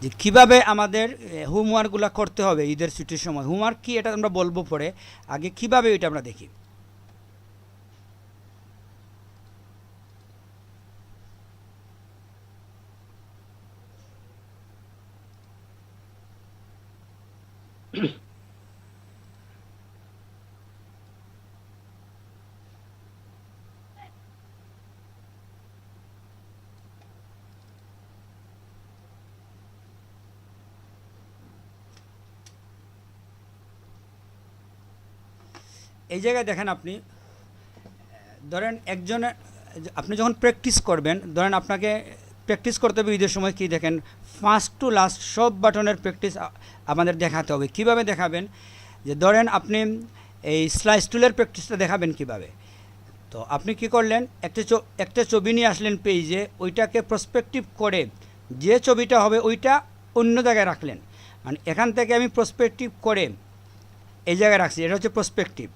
যে কিভাবে আমাদের হোমওয়ার্কগুলো করতে হবে ঈদের ছুটির সময়। হোমওয়ার্ক কি এটা আমরা বলবো পরে, আগে কিভাবে এটা আমরা দেখি। এই জায়গায় দেখেন আপনি, ধরেন একজনের, আপনি যখন প্র্যাকটিস করবেন, ধরেন আপনাকে প্র্যাকটিস করতে হবে ঈদের সময়, কি দেখেন ফার্স্ট টু লাস্ট সব বাটনের প্র্যাকটিস আমাদের দেখাতে হবে। কিভাবে দেখাবেন, যে ধরেন আপনি এই স্লাইস টুলের প্র্যাকটিসটা দেখাবেন কিভাবে। তো আপনি কি করলেন, একটা ছবি নিয়ে আসলেন পেজে, ওইটাকে প্রসপেক্টিভ করে যে ছবিটা হবে ওইটা অন্য জায়গায় রাখলেন। মানে এখান থেকে আমি প্রসপেক্টিভ করে এই জায়গায় রাখছি, এটা হচ্ছে প্রসপেক্টিভ।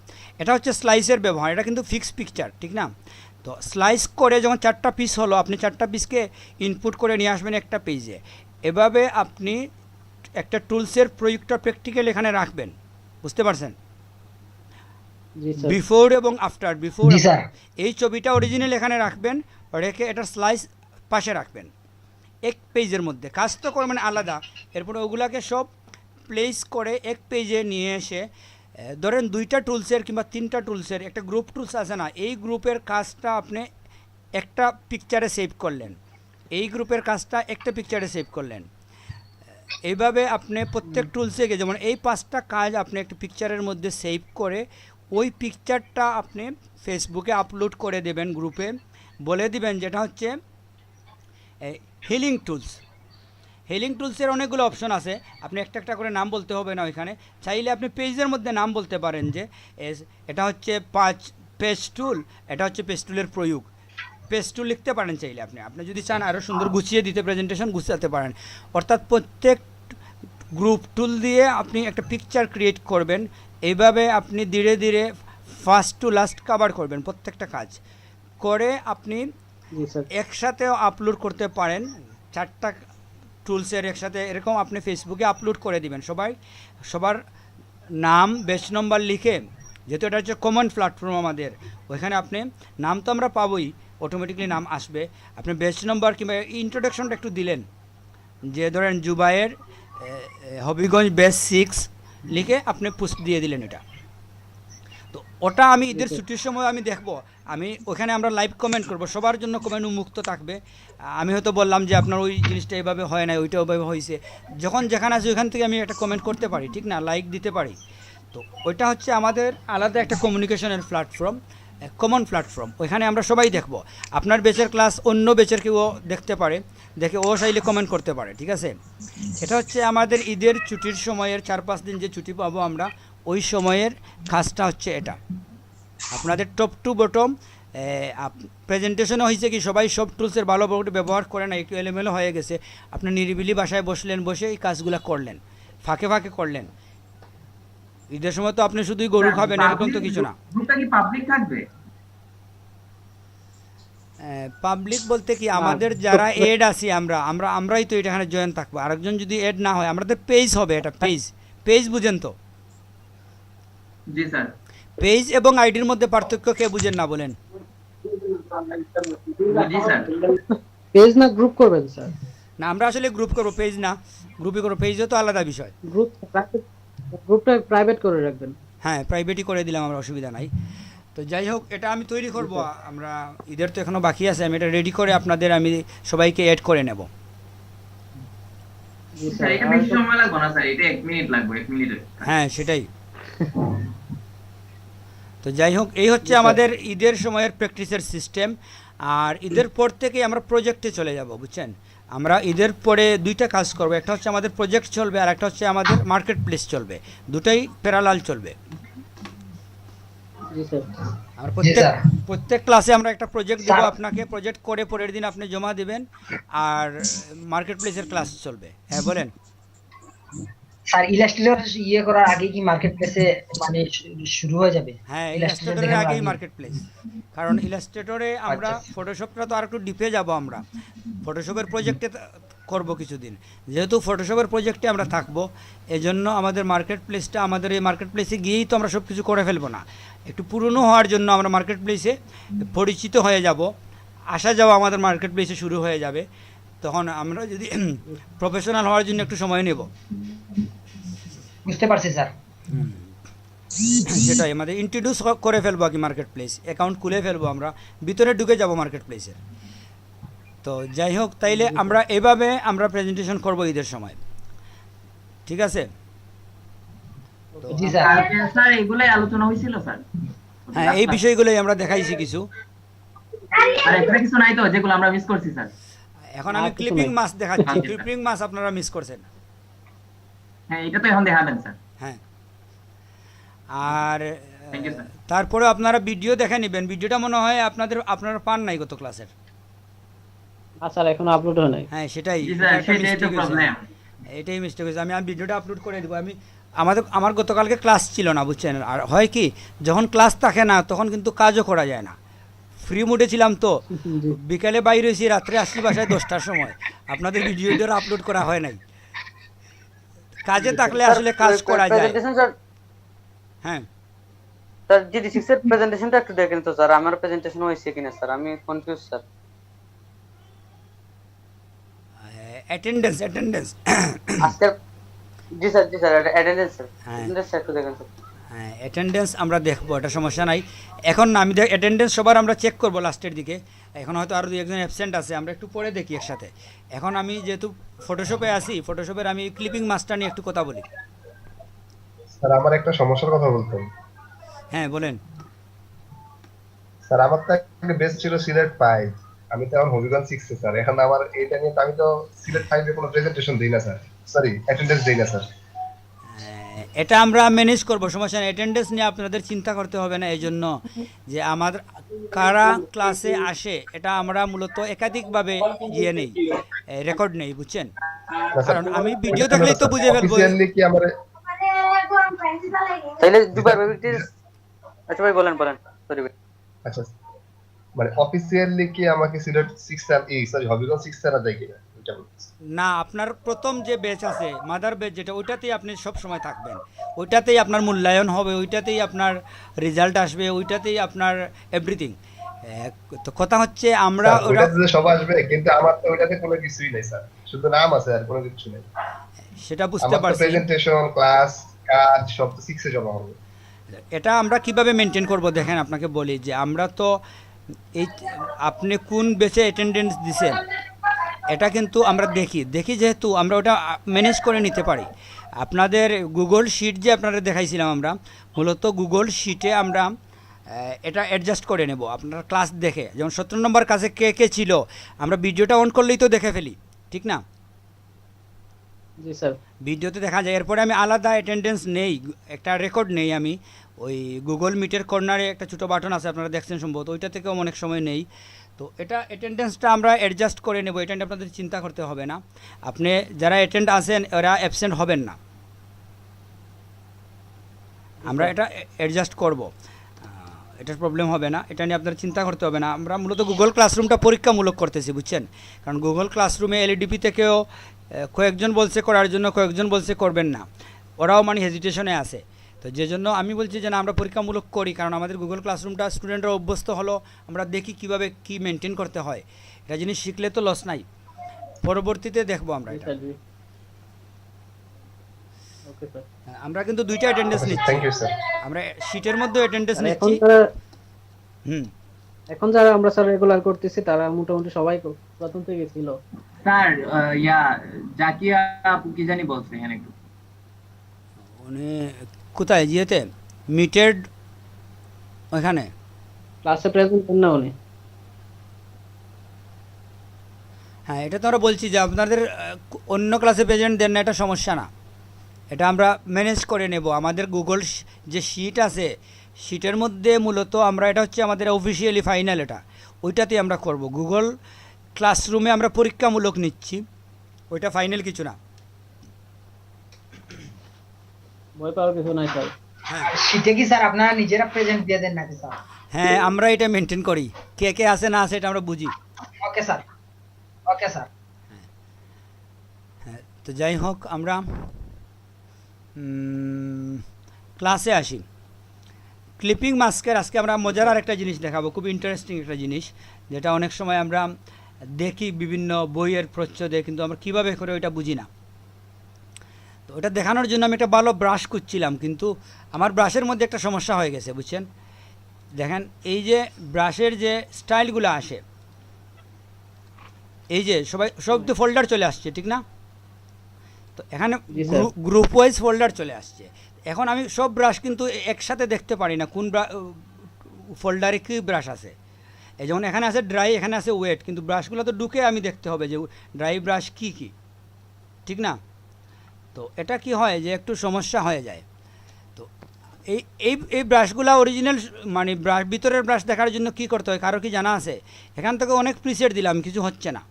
এটা হচ্ছে স্লাইসের ব্যবহার, এটা কিন্তু ফিক্সড পিকচার, ঠিক না? তো স্লাইস করে যখন 4টা পিস হলো, আপনি 4টা পিসকে ইনপুট করে নিয়ে আসবেন একটা পেজে। এভাবে আপনি একটা টুলসের প্রয়োগটা প্র্যাকটিক্যাল এখানে রাখবেন। বুঝতে পারছেন? জি স্যার। বিফোর এবং আফটার, বিফোর জি স্যার। আফটার এই ছবিটা অরিজিনাল এখানে রাখবেন, রেখে এটার স্লাইস পাশে রাখবেন এক পেজের মধ্যে। কাজ তো করবেন আলাদা, এরপরে ওগুলাকে সব প্লেস করে এক পেজে নিয়ে এসে, ধরেন 2টা টুলসের কিংবা 3টা টুলসের একটা গ্রুপ টুলস আছে না, এই গ্রুপের কাজটা আপনি একটা পিকচারে সেভ করলেন, এই গ্রুপের কাজটা একটা পিকচারে সেভ করলেন। এইভাবে আপনি প্রত্যেক টুলসে গিয়ে, যেমন এই 5টা কাজ আপনি একটা পিকচারের মধ্যে সেভ করে ওই পিকচারটা আপনি ফেসবুকে আপলোড করে দেবেন গ্রুপে, বলে দিবেন যেটা হচ্ছে হিলিং টুলস। হিলিং টুলসের অনেকগুলো অপশন আছে, আপনি একটা একটা করে নাম বলতে হবে না ওইখানে। চাইলে আপনি পেজের মধ্যে নাম বলতে পারেন, যে এটা হচ্ছে পেজ টুল, এটা হচ্ছে পেজ টুলের প্রয়োগ। পেজ টুল লিখতে পারেন চাইলে, আপনি আপনি যদি চান আরও সুন্দর গুছিয়ে দিতে, প্রেজেন্টেশন গুছাতে পারেন। অর্থাৎ প্রত্যেক গ্রুপ টুল দিয়ে আপনি একটা পিকচার ক্রিয়েট করবেন। এইভাবে আপনি ধীরে ধীরে ফার্স্ট টু লাস্ট কভার করবেন প্রত্যেকটা কাজ করে। আপনি জি স্যার। একসাথেও আপলোড করতে পারেন 4টা টুলসের একসাথে, এরকম আপনি ফেসবুকে আপলোড করে দিবেন। সবার নাম বেচ নম্বর লিখে, যেহেতু এটা হচ্ছে কমন প্ল্যাটফর্ম আমাদের, ওইখানে আপনি নাম তো আমরা পাবোই, অটোমেটিকলি নাম আসবে। আপনি বেচ নম্বর কিংবা ইন্ট্রোডাকশনটা একটু দিলেন, যে ধরেন জুবাইয়ের হবিগঞ্জ বেস 6 লিখে আপনি পোস্ট দিয়ে দিলেন এটা। তো ওটা আমি জি ঈদের স্যার। ছুটির সময় আমি দেখব, আমি ওখানে আমরা লাইভ কমেন্ট করব, সবার জন্য কমেন্ট মুক্ত থাকবে। আমি হয়তো বললাম যে আপনার ওই জিনিসটা এইভাবে হয় না, ওইটা ওইভাবে হয়েছে, যখন যেখানে আছে ওইখান থেকে আমি একটা কমেন্ট করতে পারি, ঠিক না, লাইক দিতে পারি। তো ওইটা হচ্ছে আমাদের আলাদা একটা কমিউনিকেশনের প্ল্যাটফর্ম, কমন প্ল্যাটফর্ম। ওইখানে আমরা সবাই দেখব, আপনার বেচের ক্লাস অন্য বেচের কেউ দেখতে পারে, দেখে ও চাইলে কমেন্ট করতে পারে, ঠিক আছে? এটা হচ্ছে আমাদের ঈদের ছুটির সময়ের 4-5 দিন যে ছুটি পাবো আমরা, ওই সময়ের কাজটা হচ্ছে এটা। আপনাদের টপ টু বটম প্রেজেন্টেশনও হয়েছে কি, সবাই সব টুলসের ভালো ব্যবহার করে না, একটু এলোমেলো হয়ে গেছে। আপনি নিরিবিলি বাসায় বসলেন, বসে এই কাজগুলো করলেন, ফাঁকে ফাঁকে করলেন। ঈদের সময় তো আপনি শুধুই গরু খাবেন এরকম তো কিছু না। গ্রুপটা কি পাবলিক থাকবে? পাবলিক বলতে কি, আর আমাদের যারা এড আছি আমরাই তো এখানে জয়েন থাকবো। আরেকজন যদি এড না হয়, আমাদের পেজ হবে, এটা পেজ। পেজ বুঝেন তো? জি স্যার। পেজ এবং আইডির মধ্যে পার্থক্য কে বুঝেন না বলেন? জি স্যার। পেজ না গ্রুপ করবেন স্যার? না, আমরা আসলে গ্রুপ করবো, পেজ না। গ্রুপই করবো, পেজও তো আলাদা বিষয়। গ্রুপ গ্রুপটা প্রাইভেট করে রাখবেন। হ্যাঁ, প্রাইভেটই করে দিলাম আমরা, অসুবিধা নাই। তো যাই হোক, এটা আমি তৈরি জি করব। স্যার। আমরা ঈদের তো এখনও বাকি আছে, আমি এটা রেডি করে আপনাদের আমি সবাইকে অ্যাড করে নেব। জি স্যার স্যার। এটা আর বেশি সময় লাগবে না স্যার, এটা 1 মিনিট লাগবে, 1 মিনিটের কাজ। হ্যাঁ, সেটাই। তো যাই হোক, এই হচ্ছে জি স্যার। আমাদের ঈদের সময়ের প্র্যাকটিসের সিস্টেম। আর ঈদের পর থেকেই আমরা প্রজেক্টে চলে যাব, বুঝছেন? আমরা ঈদের পরে 2টা কাজ করব, একটা হচ্ছে আমাদের প্রজেক্ট চলবে, আর একটা হচ্ছে আমাদের মার্কেট প্লেস চলবে। দুটাই প্যারালাল চলবে। জি স্যার। আমরা জি প্রত্যেক স্যার। প্রত্যেক ক্লাসে আমরা একটা প্রজেক্ট দেবো স্যার আপনাকে, প্রজেক্ট করে পরের দিন আপনি জমা দেবেন। আর মার্কেট প্লেসের ক্লাস চলবে। হ্যাঁ, বলেন। স্যার ইলাস্ট্রেটর ইয়ে করার আগে কি মার্কেট প্লেসে মানে শুরু হয়ে যাবে? হ্যাঁ, ইলাস্ট্রেটর ইলাস্ট্রেটরের দেখানোর আগেই আগে? Market place. কারণ ইলাস্ট্রেটরে আমরা আচ্ছা। ফটোশপটা তো আর একটু ডিপে যাব আমরা। ফটোশপের প্রজেক্টে করব কিছুদিন, যেহেতু ফটোশপের প্রজেক্টে আমরা থাকবো, এজন্য আমাদের মার্কেট প্লেসটা, আমাদের এই মার্কেট প্লেসে গিয়েই তো আমরা সব কিছু করে ফেলবো না, একটু পুরনো হওয়ার জন্য আমরা মার্কেট প্লেসে পরিচিত হয়ে যাব, আসা যাওয়া আমাদের মার্কেট প্লেসে শুরু হয়ে যাবে, তখন আমরা যদি প্রফেশনাল হওয়ার জন্য একটু সময় নেব। বুঝতে পারছি স্যার। সেটাই আমাদের ইন্ট্রোডিউস করে ফেলবো আর কি মার্কেট প্লেস, অ্যাকাউন্ট খুলে ফেলবো, আমরা ভিতরে ঢুকে যাব মার্কেট প্লেসের। তো যাই হোক, তাইলে আমরা এভাবে আমরা প্রেজেন্টেশন করবো ঈদের সময়, ঠিক আছে? তো জি স্যার। স্যার এগুলাই আলোচনা হয়েছিল স্যার। হ্যাঁ, এই বিষয়গুলোই আমরা দেখাইছি কিছু। আর এখানে কিছু নাই তো যেগুলো আমরা মিস করছি স্যার? এখন আমি আর কিছু ক্লিপিং নাই। মাছ দেখাচ্ছি, আচ্ছা। ক্লিপিং মাছ আপনারা মিস করছেন। হ্যাঁ এটা তো এখন দেখাবেন স্যার। হ্যাঁ, আর Thank you, sir. তারপরে আপনারা ভিডিও দেখে নেবেন, ভিডিওটা মনে হয় আপনারা পান নাই গত ক্লাসের। স্যার এখনো আপলোড হয় নাই। হ্যাঁ সেটাই, জি স্যার, এটা একটা সেটাই তো mistake হয়েছে। প্রবলেম। এটাই মিস্টেক হয়েছে, আমি ভিডিওটা আপলোড করে দেবো। আমার গতকালকে ক্লাস ছিল না, বুঝছেন? আর হয় কি, যখন ক্লাস থাকে না তখন কিন্তু কাজও করা যায় না, ফ্রি মুডে ছিলাম তো, জি। বিকালে বাইরে হয়েছি, রাত্রে আসছি বাসায় 10টার সময়, আপনাদের ভিডিওটা আপলোড করা হয় নাই। কাজে থাকলে আসলে কাজ করা যায়। প্রেজেন্টেশন স্যার, হ্যাঁ, স্যার GD6 এর প্রেজেন্টেশনটা একটু দেখেন তো স্যার, আমার প্রেজেন্টেশন হয়েছে কিনা স্যার, আমি কনফিউজ স্যার। অ্যাটেন্ডেন্স আজকের জি স্যার অ্যাটেন্ডেন্স স্যার, হ্যাঁ। অ্যাটেন্ডেন্স একটু দেখেন স্যার। হ্যাঁ, অ্যাটেন্ডেন্স আমরা দেখবো, এটা সমস্যা নাই। এখন না, আমি অ্যাটেন্ডেন্স সবার আমরা চেক করবো লাস্টের দিকে, এখন হয়তো আরও 2-1 জন অ্যাবসেন্ট আছে, আমরা একটু পরে দেখি একসাথে। এখন আমি যেহেতু ফটোশপে আছি, ফটোশপের আমি ক্লিপিং মাস্টার নিয়ে একটু কথা বলি। স্যার আমার একটা সমস্যার কথা বলতেন। হ্যাঁ বলেন। স্যার আমার তো একটা বেস ছিল সিলেট 5, আমি তো এখন হবিগঞ্জ 6 এ স্যার। এখন আমার এটা নিয়ে তো আমি তো সিলেট 5 এ কোনো প্রেজেন্টেশন দেই না স্যার, সরি অ্যাটেন্ডেন্স দেই না স্যার। এটা আমরা ম্যানেজ করবো, সমস্যা নেই। অ্যাটেন্ডেন্স নিয়ে আপনাদের চিন্তা করতে হবে না, এই জন্য যে আমাদের কারা ক্লাসে আসে এটা আমরা মূলত একাধিকভাবে ইয়ে নেই, রেকর্ড নেই, বুঝছেন? না স্যার, কারণ আমি ভিডিও দেখলেই তো বুঝে ফেলবো। অফিসিয়ালি কি আমার তাইলে দুবার প্রেজেন্টেশন, আচ্ছা ভাই বলেন সরি ভাই। আচ্ছা, মানে অফিসিয়ালি কি আমাকে Sylhet 6 sir sorry Habiganj 6 sir যায় কিনা এটা বলতেছি। না, আপনার প্রথম যে ব্যাচ আছে, মাদার ব্যাচ যেটা, ওইটাতেই আপনি সব সময় থাকবেন, ওইটাতেই আপনার মূল্যায়ন হবে, ওইটাতেই আপনার রেজাল্ট আসবে, ওইটাতেই আপনার এভরিথিং। তো কথা হচ্ছে আমরা স্যার, ওইটাতে তো সব আসবে, কিন্তু আমার তো ওইটাতে কোনো কিছুই নাই স্যার, শুধু নাম আছে আর কোনো কিছু নেই। সেটা বুঝতে আমার তো পারছি। প্রেজেন্টেশন ক্লাস কাজ সব তো 6 এ জমা হবে। এটা আমরা কিভাবে মেনটেন করব, দেখেন আপনাকে বলি যে আমরা তো এই, আপনি কোন বেচে অ্যাটেন্ডেন্স দিছেন এটা কিন্তু আমরা দেখি যেহেতু আমরা ওটা ম্যানেজ করে নিতে পারি। আপনাদের গুগল শিট যে আপনারা দেখাইছিলাম, আমরা মূলত গুগল শিটে আমরা এটা অ্যাডজাস্ট করে নেব আপনার ক্লাস দেখে। যেমন 17 নম্বর কাছে কে কে ছিল, আমরা ভিডিওটা অন করলেই তো দেখে ফেলি, ঠিক না? জি স্যার। ভিডিওতে দেখা যায়। এরপরে আমি আলাদা অ্যাটেন্ডেন্স নেই, একটা রেকর্ড নেই আমি, ওই গুগল মিটের কর্নারে একটা ছোটো বাটন আছে, আপনারা দেখছেন সম্ভবত, ওইটা থেকেও অনেক সময় নেই। তো এটা অ্যাটেন্ডেন্সটা আমরা অ্যাডজাস্ট করে নেব, এটা নিয়ে আপনাদের চিন্তা করতে হবে না। আপনি যারা অ্যাটেন্ড আছেন ওরা অ্যাবসেন্ট হবেন না, আমরা এটা অ্যাডজাস্ট করব, এটার প্রবলেম হবে না, এটা নিয়ে আপনার চিন্তা করতে হবে না। আমরা মূলত গুগল ক্লাসরুমটা পরীক্ষামূলক করতেছি, বুঝছেন? কারণ গুগল ক্লাসরুমে এলইডিপি থেকেও কয়েকজন বলছে করার জন্য, কয়েকজন বলছে করবেন না, ওরাও মানে হেজিটেশনে আছে। তো যে জন্য আমি বলছি যে না, আমরা পরীক্ষামূলক করি, কারণ আমাদের গুগল ক্লাসরুমটা স্টুডেন্টরা অভ্যস্ত হলো, আমরা দেখি কিভাবে কি মেনটেন করতে হয়, এটা জিনিস শিখলে তো লস নাই, পরবর্তীতে দেখবো আমরা এটা। Okay sir. আমরা কিন্তু 2টা অ্যাটেন্ডেন্স নিচ্ছি, থ্যাংক ইউ স্যার। আমরা শিটের মধ্যে অ্যাটেন্ডেন্স এখন নিচ্ছি। যারা এখন যারা আমরা স্যার রেগুলার করতেছি তারা মোটামুটি সবাই প্রথম থেকে ছিল। স্যার জাকিয়া আপু কি জানি বলছে এখানে একটু। উনি কোথায় জিয়েতে মিটেড ওইখানে ক্লাসে প্রেজেন্ট করেন না উনি? হ্যাঁ, এটা তো আমরা বলছি যে আপনাদের অন্য ক্লাসে প্রেজেন্ট দেন না, এটা সমস্যা না, এটা আমরা ম্যানেজ করে নেব। আমাদের গুগল যে শিট আছে, শিটের মধ্যে মূলত আমরা, এটা হচ্ছে আমাদের অফিসিয়ালি ফাইনাল, এটা ওইটাতেই আমরা করব। গুগল ক্লাসরুমে আমরা পরীক্ষামূলক নিচ্ছি, ওইটা ফাইনাল কিছু না। ভয় পাওয়ার কিছু নাই স্যার। হ্যাঁ শীতে কি স্যার আপনারা নিজেরা প্রেজেন্ট দিয়ে দেন নাকি স্যার? হ্যাঁ, আমরা এটা মেনটেন করি, কে কে আছে না আছে এটা আমরা বুঝি। Okay sir, okay sir. হ্যাঁ, তো যাই হোক আমরা ক্লাসে আসি। ক্লিপিং মাস্কের আজকে আমরা মজার আর একটা জিনিস দেখাবো, খুব ইন্টারেস্টিং একটা জিনিস, যেটা অনেক সময় আমরা দেখি বিভিন্ন বইয়ের প্রচ্ছদে, কিন্তু আমরা কীভাবে করে ওইটা বুঝি না। তো ওটা দেখানোর জন্য আমি একটা ভালো ব্রাশ খুঁজছিলাম, কিন্তু আমার ব্রাশের মধ্যে একটা সমস্যা হয়ে গেছে, বুঝছেন। দেখেন এই যে ব্রাশের যে স্টাইলগুলো আসে, এই যে সব তো ফোল্ডার চলে আসছে, ঠিক না? তো এখানে জি স্যার। গ্রুপ ওয়াইজ ফোল্ডার চলে আসছে। এখন আমি সব ব্রাশ কিন্তু একসাথে দেখতে পারি না কোন ফোল্ডারে কী ব্রাশ আছে। এই যেমন এখানে আছে ড্রাই, এখানে আছে ওয়েট, কিন্তু ব্রাশগুলো তো ঢুকে আমি দেখতে হবে যে ড্রাই ব্রাশ কী কী, ঠিক না? তো এটা কি হয় যে একটু সমস্যা হয়ে যায়। তো এই এই এই ব্রাশগুলো অরিজিনাল মানে ব্রাশ, ভিতরের ব্রাশ দেখার জন্য কি করতে হয়, কারো কি জানা আছে? এখান থেকে অনেক প্রিসেট দিলাম, কিছু হচ্ছে না।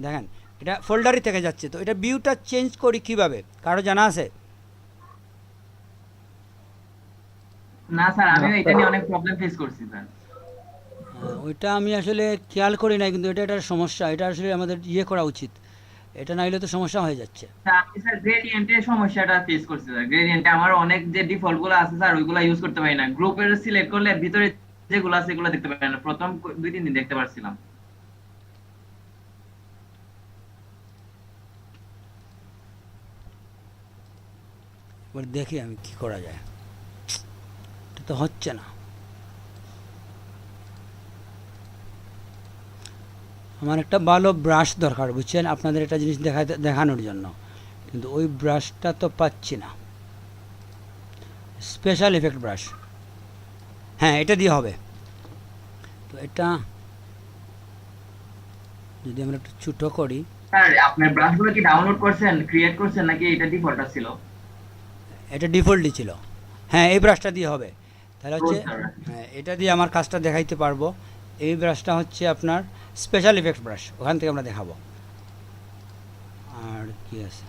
দেখেন এটা ফোল্ডারই থেকে যাচ্ছে। তো এটা ভিউটা চেঞ্জ করি কিভাবে, কারো জানা আছে? না স্যার, আমিও এটা নিয়ে অনেক প্রবলেম ফেস করছি স্যার। ওইটা আমি আসলে খেয়াল করি নাই, কিন্তু এটা একটা সমস্যা। এটা আসলে আমাদের ইয়ে করা উচিত, এটা না হলে তো সমস্যা হয়ে যাচ্ছে। স্যার আমি স্যার গ্রেডিয়েন্টের সমস্যাটা ফেস করছি স্যার। গ্রেডিয়েন্টে আমার অনেক যে ডিফল্ট গুলো আছে স্যার, ওইগুলো ইউজ করতে পারি না। গ্রুপের সিলেক্ট করলে ভিতরে যেগুলো আছে এগুলো দেখতে পারি না। প্রথম 2-3 দিন দেখতে পারছিলাম। এবার দেখি আমি কি করা যায়, এটা তো হচ্ছে না। আমার একটা ভালো ব্রাশ দরকার, বুঝছেন, আপনাদের একটা জিনিস দেখানোর জন্য, কিন্তু ওই ব্রাশটা তো পাচ্ছি না। স্পেশাল এফেক্ট ব্রাশ, হ্যাঁ এটা দিয়ে হবে। তো এটা যদি আমরা একটু ছোটো করি, স্যার আপনার ব্রাশগুলো কি ডাউনলোড করছেন, ক্রিয়েট করছেন, নাকি এটা ডিফল্ট ছিল? এটা ডিফল্টই ছিল। হ্যাঁ এই ব্রাশটা দিয়ে হবে, তাহলে হচ্ছে Good, sir. হ্যাঁ এটা দিয়ে আমার কাজটা দেখাইতে পারবো। এই ব্রাশটা হচ্ছে আপনার স্পেশাল ইফেক্ট ব্রাশ, ওখান থেকে আমরা দেখাবো। আর কি আছে,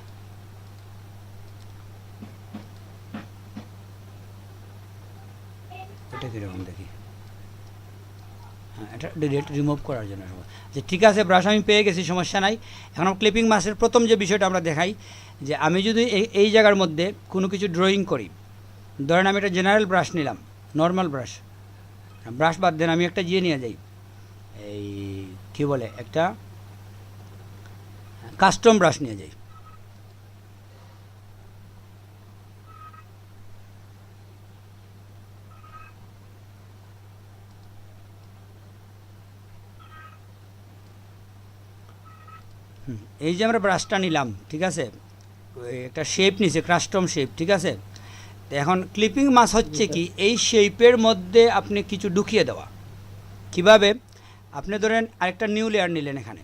এটা কীরকম দেখি, হ্যাঁ এটা ডিলিট রিমুভ করার জন্য। যে ঠিক আছে, ব্রাশ আমি পেয়ে গেছি, সমস্যা নাই। এখন ক্লিপিং মাসের প্রথম যে বিষয়টা আমরা দেখাই, যে আমি যদি এই জায়গার মধ্যে কোনো কিছু ড্রয়িং করি, ধরেন আমি একটা জেনারেল ব্রাশ নিলাম, নর্মাল ব্রাশ, ব্রাশ বাদ দেন, আমি একটা নিয়ে যাই, এই কী বলে, একটা কাস্টম ব্রাশ নিয়ে যাই। এই যে আমরা ব্রাশটা নিলাম, ঠিক আছে, একটা শেপ নিছে, কাস্টম শেপ, ঠিক আছে। তো এখন ক্লিপিং মাস হচ্ছে কি, এই শেপের মধ্যে আপনি কিছু ঢুকিয়ে দেওয়া। কিভাবে? আপনি ধরেন আরেকটা নিউ লেয়ার নিলেন, এখানে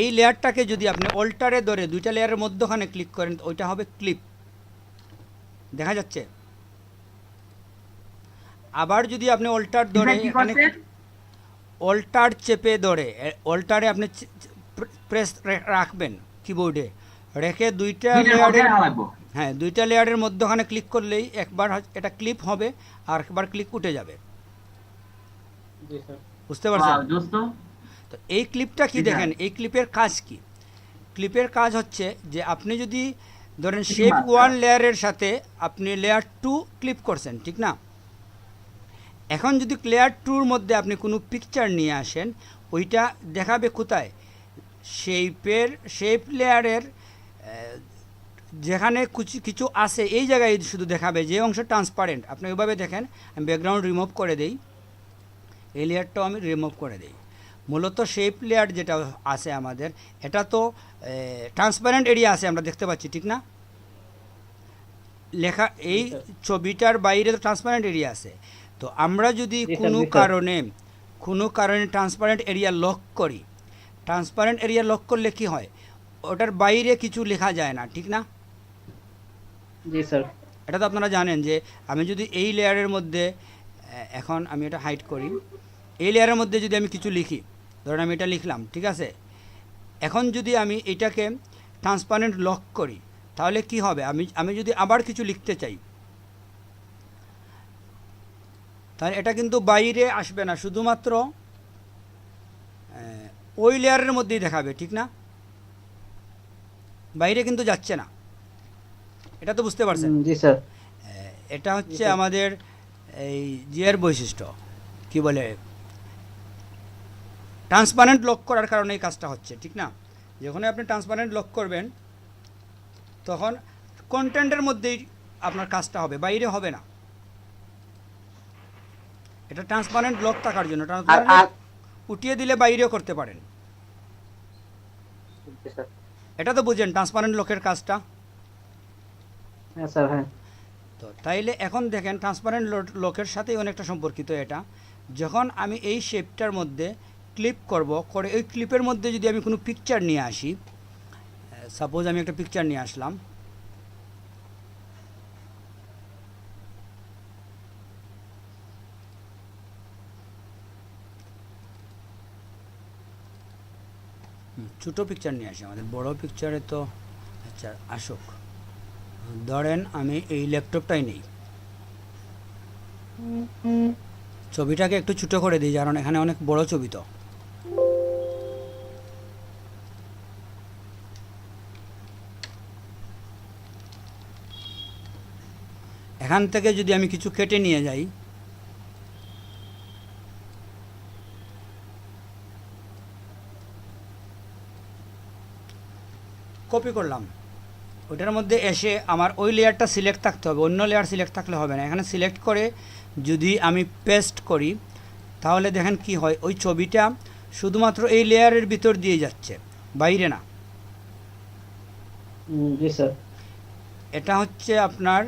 এই লেয়ারটাকে যদি আপনি অল্টারে ধরে দুইটা লেয়ারের মধ্যখানে ক্লিক করেন, ওইটা হবে ক্লিপ, দেখা যাচ্ছে। আবার যদি আপনি অল্টার ধরে এখানে অল্টার চেপে ধরে, অল্টারে আপনি প্রেস রাখবেন কিবোর্ডে, রেখে দুইটা লেয়ারের, হ্যাঁ দুইটা লেয়ারের মধ্যখানে ক্লিক করলেই একবার এটা ক্লিপ হবে, আর একবার ক্লিক উঠে যাবে। জি স্যার। বুঝতে পারছেন? তো এই ক্লিপটা কি দেখেন, এই ক্লিপের কাজ কি? ক্লিপের কাজ হচ্ছে যে আপনি যদি ধরেন শেপ 1 লেয়ারের সাথে আপনি লেয়ার 2 ক্লিপ করছেন, ঠিক না? এখন যদি লেয়ার 2-র মধ্যে আপনি কোনো পিকচার নিয়ে আসেন, ওইটা দেখাবে কোথায়? শেপ লেয়ারের যেখানে কিছু আছে এই জায়গায় শুধু দেখাবে, যে অংশ ট্রান্সপারেন্ট। আপনি ওইভাবে দেখেন, আমি ব্যাকগ্রাউন্ড রিমুভ করে দেই, এই লেয়ারটাও আমি রিমুভ করে দিই। মূলত শেপ লেয়ার যেটা আছে আমাদের, এটা তো ট্রান্সপারেন্ট এরিয়া আছে, আমরা দেখতে পাচ্ছি, ঠিক না? লেখা এই ছবিটার বাইরে তো ট্রান্সপারেন্ট এরিয়া আছে। তো আমরা যদি কোনো কারণে ট্রান্সপারেন্ট এরিয়া লক করি, ট্রান্সপারেন্ট এরিয়া লক করলে কি হয়, ওটার বাইরে কিছু লেখা যায় না, ঠিক না? জি স্যার। এটা তো আপনারা জানেন যে আমি যদি এই লেয়ারের মধ্যে, এখন আমি এটা হাইড করি, এই লেয়ারের মধ্যে যদি আমি কিছু লিখি, ধরেন আমি এটা লিখলাম, ঠিক আছে। এখন যদি আমি এটাকে ট্রান্সপারেন্ট লক করি, তাহলে কি হবে? আমি যদি আবার কিছু লিখতে চাই, তাহলে এটা কিন্তু বাইরে আসবে না, শুধুমাত্র ওই লেয়ারের মধ্যেই দেখাবে, ঠিক না? বাইরে কিন্তু যাচ্ছে না, এটা তো বুঝতে পারছেন? জি স্যার। এটা হচ্ছে আমাদের এই জিআর বৈশিষ্ট্য, কি বলে, ট্রান্সপারেন্ট লক করার কারণে এই কাজটা হচ্ছে, ঠিক না? যখনই আপনি ট্রান্সপারেন্ট লক করবেন তখন কন্টেন্টের মধ্যেই আপনার কাজটা হবে, বাইরে হবে না। এটা ট্রান্সপারেন্ট লক থাকার জন্য, ট্রান্সপারেন্ট উঠিয়ে দিলে বাইরেও করতে পারেন। জি স্যার। এটা তো বুঝেন ট্রান্সপারেন্ট লকের কাজটা? হ্যাঁ স্যার, হ্যাঁ। তো তাইলে এখন দেখেন ট্রান্সপারেন্ট লকের সাথেই অনেকটা সম্পর্কিত এটা। যখন আমি এই শেপটার মধ্যে ক্লিপ করব, করে ওই ক্লিপের মধ্যে যদি আমি কোনো পিকচার নিয়ে আসি, সাপোজ আমি একটা পিকচার নিয়ে আসলাম, ছোটো পিকচার নিয়ে আসি, আমাদের বড় পিকচারে তো আচ্ছা আসুক। ধরেন আমি এই ল্যাপটপটাই নেই, ছবিটাকে একটু ছোটো করে দিই কারণ এখানে অনেক বড় ছবি। তো এখান থেকে যদি আমি কিছু কেটে নিয়ে যাই, কপি করলাম, ওটার মধ্যে এসে আমার ওই লেয়ারটা সিলেক্ট থাকতে হবে, অন্য লেয়ার সিলেক্ট থাকলে হবে না। এখানে সিলেক্ট করে যদি আমি পেস্ট করি তাহলে দেখেন কি হয়, ওই ছবিটা শুধুমাত্র এই লেয়ারের ভিতর দিয়ে যাচ্ছে, বাইরে না। জি স্যার। এটা হচ্ছে আপনার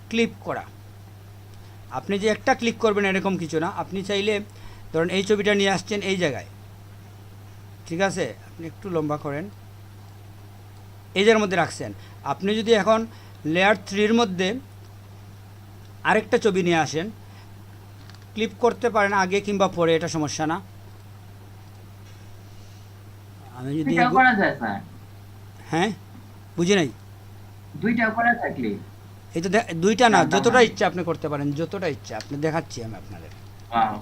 ক্লিপ করা। আপনি যে একটা ক্লিক করবেন এরকম কিছু না, আপনি চাইলে ধরুন এই ছবিটা নিয়ে আসছেন এই জায়গায়, ঠিক আছে, আপনি একটু লম্বা করেন, এই জায়গার মধ্যে রাখছেন। আপনি যদি এখন লেয়ার 3-র মধ্যে আরেকটা ছবি নিয়ে আসেন, ক্লিপ করতে পারেন আগে কিংবা পরে, এটা সমস্যা না। আমি যদি দুইটাও করা যায় স্যার? হ্যাঁ, বুঝি নাই। দুইটাও করা থাকলে এই তো দুইটা না, যতটা ইচ্ছা আপনি করতে পারেন, যতটা ইচ্ছা আপনি, দেখাচ্ছি আমি আপনাদের। ওয়াও।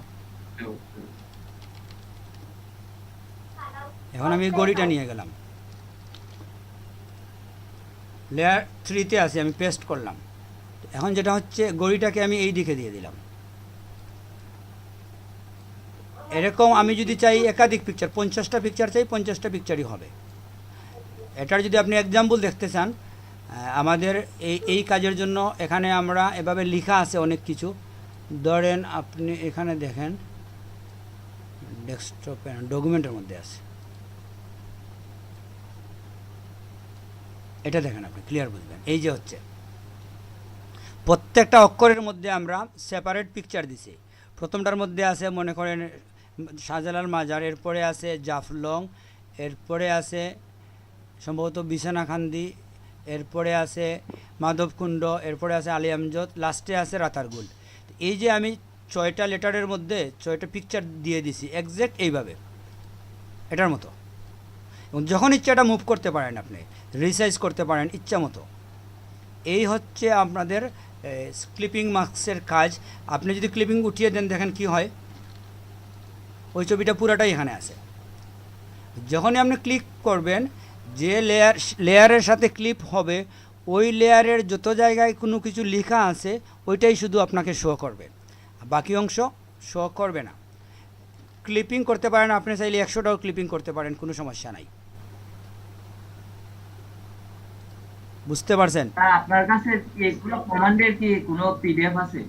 এখন আমি গড়িটা নিয়ে গেলাম, লেয়ার 3-তে আছি, আমি পেস্ট করলাম। এখন যেটা হচ্ছে গড়িটাকে আমি এই দিকে দিয়ে দিলাম। এরকম আমি যদি চাই একাধিক পিকচার, 50টা পিকচার চাই, 50টা পিকচারই হবে। এটার যদি আপনি এক্সাম্পল দেখতে চান, আমাদের এই কাজের জন্য এখানে আমরা এভাবে লেখা আছে অনেক কিছু। ধরেন আপনি এখানে দেখেন, ডেস্কটপে ডকুমেন্টের মধ্যে আছে, এটা দেখেন, আপনি ক্লিয়ার বুঝবেন। এই যে হচ্ছে প্রত্যেকটা অক্ষরের মধ্যে আমরা সেপারেট পিকচার দিছি। প্রথমটার মধ্যে আছে মনে করেন শাহজালাল মাজার, এরপরে আছে জাফলং, এরপরে আছে সম্ভবত বিছানাকান্দি, এরপরে আছে মাধবকুণ্ড, এরপরে আছে আলী আমজদ, লাস্টে আছে রাতারগুল। এই যে আমি 6টা লেটারের মধ্যে 6টা পিকচার দিয়ে দিছি এক্স্যাক্ট এইভাবে, এটার মতো। এবং যখন ইচ্ছাটা মুভ করতে পারেন, আপনি রিসাইজ করতে পারেন ইচ্ছা মতো। এই হচ্ছে আপনাদের ক্লিপিং মার্কসের কাজ। আপনি যদি ক্লিপিং উঠিয়ে দেন, দেখেন কি হয়, ওই ছবিটা পুরাটাই এখানে আছে। যখনই আপনি ক্লিক করবেন, যে লেয়ারের সাথে ক্লিপ হবে ওই লেয়ারের যত জায়গায় কোনো কিছু লেখা আছে ওইটাই শুধু আপনাকে শো করবে, বাকি অংশ শো করবে না। ক্লিপিং করতে পারেন, আপনি চাইলে 100টাও ক্লিপিং করতে পারেন, কোনো সমস্যা নাই। বুঝতে পারছেন? আপনার কাছে এগুলো কমান্ডের কি কোনো পিডিএফ আছে?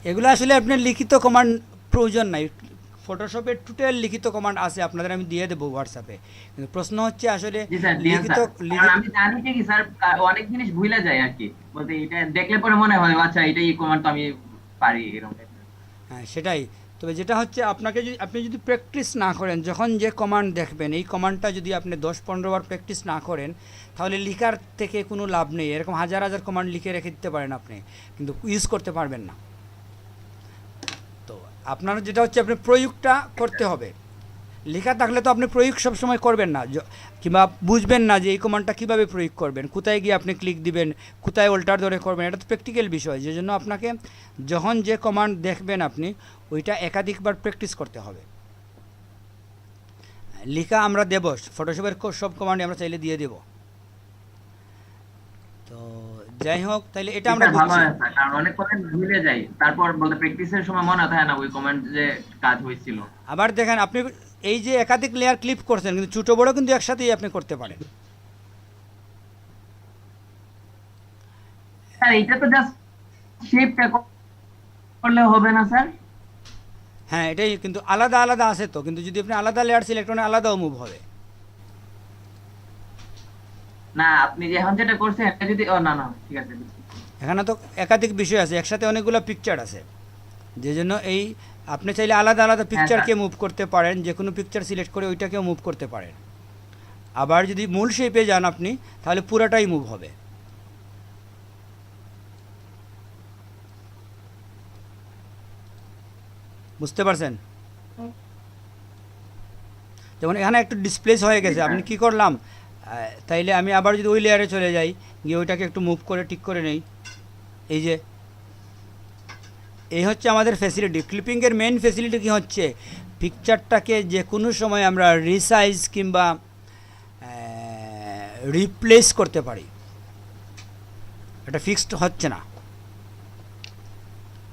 এগুলো আসলে আপনার লিখিত কমান্ড প্রয়োজন নাই, ফটোশপের টোটাল লিখিত কমান্ড আছে, আপনাদের আমি দিয়ে দেবো হোয়াটসঅ্যাপে। কিন্তু প্রশ্ন হচ্ছে আসলে লিখিত, আমি জানি কি স্যার, অনেক জিনিস ভুলে যায় আর কি, বলতে এটা দেখলে পরে মনে হয় আচ্ছা এটা এই কমান্ড তো আমি পারি, এরকম। হ্যাঁ সেটাই। তবে যেটা হচ্ছে আপনাকে যদি আপনি যদি প্র্যাকটিস না করেন, যখন যে কমান্ড দেখবেন এই কমান্ডটা যদি আপনি 10-15 বার প্র্যাকটিস না করেন তাহলে লিখার থেকে কোনো লাভ নেই। এরকম হাজার হাজার কমান্ড লিখে রেখে দিতে পারেন আপনি, কিন্তু ইউজ করতে পারবেন না। তো আপনার যেটা হচ্ছে আপনি প্রয়োগটা করতে হবে। লেখা থাকলে তো আপনি প্রয়োগ সবসময় করবেন না, কিংবা বুঝবেন না যে এই কমান্ডটা কীভাবে প্রয়োগ করবেন, কোথায় গিয়ে আপনি ক্লিক দিবেন, কোথায় অল্টার ধরে করবেন, এটা তো প্র্যাকটিক্যাল বিষয়। যে জন্য আপনাকে যখন যে কমান্ড দেখবেন আপনি ওইটা একাধিকবার প্র্যাকটিস করতে হবে। লেখা আমরা দেব, ফটোশপের সব কমান্ড আমরা চাইলে দিয়ে দেব। তো যাই হোক, তাহলে এটা আমরা ভালো বুঝছি। আছে, কারণ অনেক কমেন্ট ভুলে যাই, তারপর বলতে প্র্যাকটিসের সময় মনে থাকে না ওই কমেন্ট যে কাজ হয়েছিল। আবার দেখেন আপনি এই যে একাধিক লেয়ার ক্লিপ করছেন, কিন্তু ছোটো বড়ো কিন্তু একসাথেই আপনি করতে পারেন। স্যার এটা তো জাস্ট শেপটা করলে হবে না স্যার? হ্যাঁ, এটাই, কিন্তু আলাদা আলাদা আছে তো, কিন্তু যদি আপনি আলাদা লেয়ার সিলেক্ট করেন আলাদাও মুভ হবে। না আপনি যে এখন যেটা করছেন এটা যদি না না ঠিক আছে বুঝছি। এখানে তো একাধিক বিষয় আছে, একসাথে অনেকগুলো পিকচার আছে, যে জন্য এই আপনি চাইলে আলাদা আলাদা পিকচারকে মুভ করতে পারেন, যে কোনো পিকচার সিলেক্ট করে ওইটাকেও মুভ করতে পারেন। আবার যদি মূল শেপে যান আপনি, তাহলে পুরাটাই মুভ হবে। বুঝতে পারছেন? যেমন এখানে একটু ডিসপ্লেস হয়ে গেছে, আপনি কি করলাম, তাইলে আমি আবার যদি ওই লেয়ারে চলে যাই, গিয়ে ওইটাকে একটু মুভ করে ঠিক করে নেই। এই যে এই হচ্ছে আমাদের ফ্যাসিলিটি। ক্লিপিংয়ের মেইন ফ্যাসিলিটি কী হচ্ছে, পিকচারটাকে যে কোনো সময় আমরা রিসাইজ কিংবা রিপ্লেস করতে পারি, এটা ফিক্সড হচ্ছে না।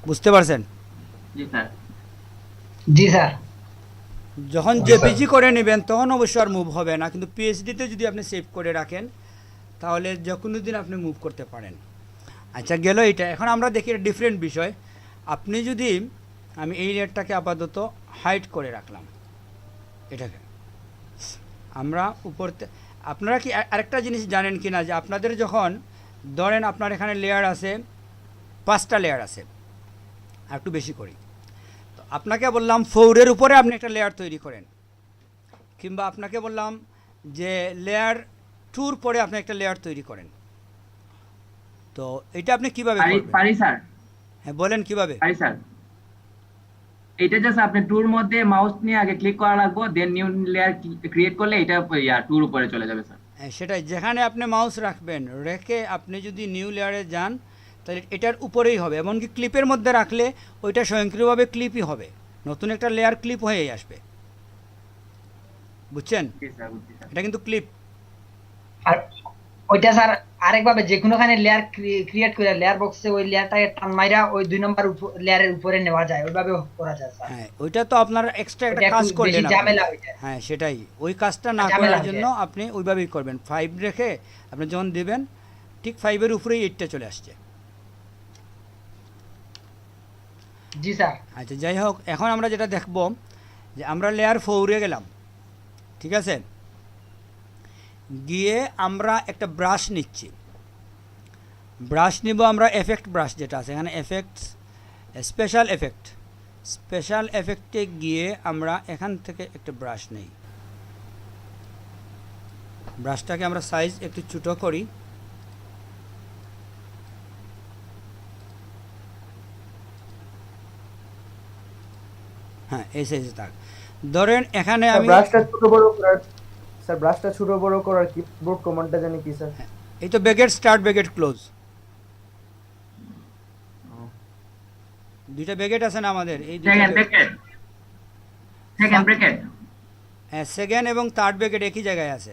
বুঝতে পারছেন? জি স্যার। জি স্যার। যখন জেপিজি করে নেবেন তখন অবশ্য আর মুভ হবে না, কিন্তু পিএইচডিতে যদি আপনি সেভ করে রাখেন তাহলে যে কোনো দিন আপনি মুভ করতে পারেন। আচ্ছা, গেল এটা। এখন আমরা দেখি এটা ডিফারেন্ট বিষয়। আপনি যদি, আমি এই লেয়ারটাকে আপাতত হাইড করে রাখলাম, এটাকে আমরা উপর, আপনারা কি আরেকটা জিনিস জানেন কি না, যে আপনাদের যখন ধরেন আপনার এখানে লেয়ার আছে 5টা লেয়ার আছে, আর একটু বেশি করি, তো আপনাকে বললাম 4-এর উপরে আপনি একটা লেয়ার তৈরি করেন, কিংবা আপনাকে বললাম যে লেয়ার 2-র পরে আপনি একটা লেয়ার তৈরি করেন। তো এটা আপনি কিভাবে করবেন? পারি স্যার। হ্যাঁ, বলেন কিভাবে। পারি স্যার। এটা জাস্ট আপনি টুর মধ্যে মাউস নিয়ে আগে ক্লিক করা লাগবে, দেন নিউ লেয়ার ক্রিয়েট করলে এটা টুর উপরে চলে যাবে স্যার। হ্যাঁ, সেটাই, যেখানে আপনি মাউস রাখবেন, রেখে আপনি যদি নিউ লেয়ারে যান তাহলে এটার উপরেই হবে। এমনকি ক্লিপের মধ্যে রাখলে ওইটা স্বয়ংক্রিয়ভাবে ক্লিপই হবে, নতুন একটা লেয়ার ক্লিপ হয়েই আসবে। বুঝছেন? জি স্যার, বুঝছি স্যার। এটা কিন্তু ক্লিপ। আর ওইটা স্যার আরেকভাবে যে কোনোখানে লেয়ার ক্রিয়েট করে লেয়ার বক্সে ওই লেয়ারটাকে টান মাইরা ওই 2 নম্বর লেয়ারের উপরে নেওয়া যায়, ওইভাবে করা যায় স্যার। হ্যাঁ, ওইটা তো আপনার এক্সট্রা একটা ওইটা কাজ একটু করলেন বেশি আপনি। ঝামেলা হয়ে যায়। হ্যাঁ, সেটাই, ওই কাজটা না ঝামেলা করার হয়ে জন্য যায়। আপনি ওইভাবেই করবেন। 5 রেখে আপনি যখন দেবেন ঠিক 5-এর উপরেই 8টা চলে আসছে। জি স্যার। আচ্ছা, যাই হোক, এখন আমরা যেটা দেখব যে আমরা লেয়ার 4-এ গেলাম, ঠিক আছে, গিয়ে আমরা একটা ব্রাশ নিচ্ছি। ব্রাশ নিব আমরা এফেক্ট ব্রাশ যেটা আছে এখানে, এফেক্টস, স্পেশাল এফেক্টে গিয়ে আমরা এখান থেকে একটা ব্রাশ নেই। ব্রাশটাকে আমরা সাইজ একটু ছোটো করি, হ্যাঁ এই সাইজে থাক। ধরেন এখানে আমি ব্রাশটা ছোট বড় করার, স্যার ব্রাশটা ছোট বড় করার কিবোর্ড কমান্ডটা জানি কি স্যার? এই তো ব্র্যাকেট স্টার্ট, ব্র্যাকেট ক্লোজ, দুইটা ব্র্যাকেট আছে না আমাদের, এই সেকেন্ড ব্র্যাকেট, সেকেন্ড ব্র্যাকেট। হ্যাঁ, সেকেন্ড এবং থার্ড ব্র্যাকেট একই জায়গায় আছে।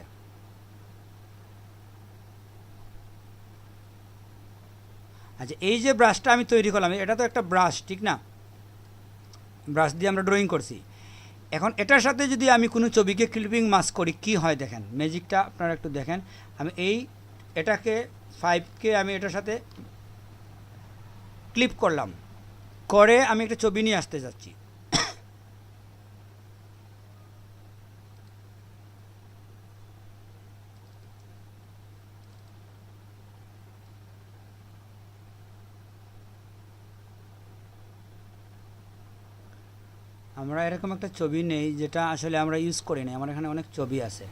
আচ্ছা, এই যে ব্রাশটা আমি তৈরি করলাম, এটা তো একটা ব্রাশ, ঠিক না? ব্রাশ দিয়ে আমরা ড্রয়িং করছি। এখন এটার সাথে যদি আমি কোনো ছবিকে ক্লিপিং মাস্ক করি কি হয় দেখেন, ম্যাজিকটা আপনারা একটু দেখেন। আমি এটাকে 5কে আমি এটার সাথে ক্লিপ করলাম, করে আমি একটা ছবি নিয়ে আসতে যাচ্ছি। আমরা এরকম একটা ছবি নেই যেটা আসলে আমরা ইউজ করি না, আমার এখানে অনেক ছবি আছে,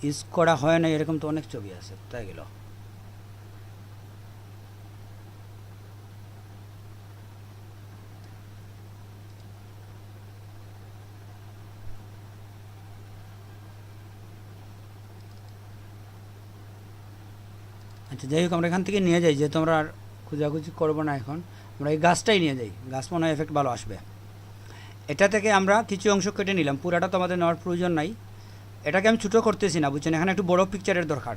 ইউজ করা হয় না, এরকম তো অনেক ছবি আছে। তাই গেল, আচ্ছা যাই হোক আমরা এখান থেকে নিয়ে যাই, যেহেতু আমরা আর খোঁজাখুঁজি করবো না এখন, আমরা এই গাছটাই নিয়ে যাই, গাছ মনে হয় এফেক্ট ভালো আসবে। এটা থেকে আমরা কিছু অংশ কেটে নিলাম, পুরাটা তো আমাদের নেওয়ার প্রয়োজন নাই। এটাকে আমি ছোটো করতেছি না, বুঝছেন, এখানে একটু বড় পিকচারের দরকার।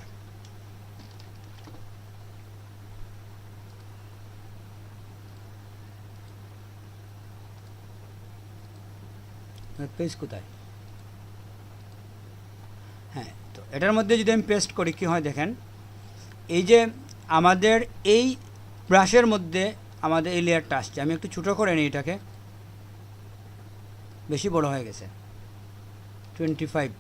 পেজ কোথায়? হ্যাঁ, তো এটার মধ্যে যদি আমি পেস্ট করি কি হয় দেখেন, এই যে আমাদের এই ব্রাশের মধ্যে আমাদের এই লেয়ারটা আসছে। আমি একটু ছোটো করে নিই, এটাকে বেশি বড় হয়ে গেছে 25।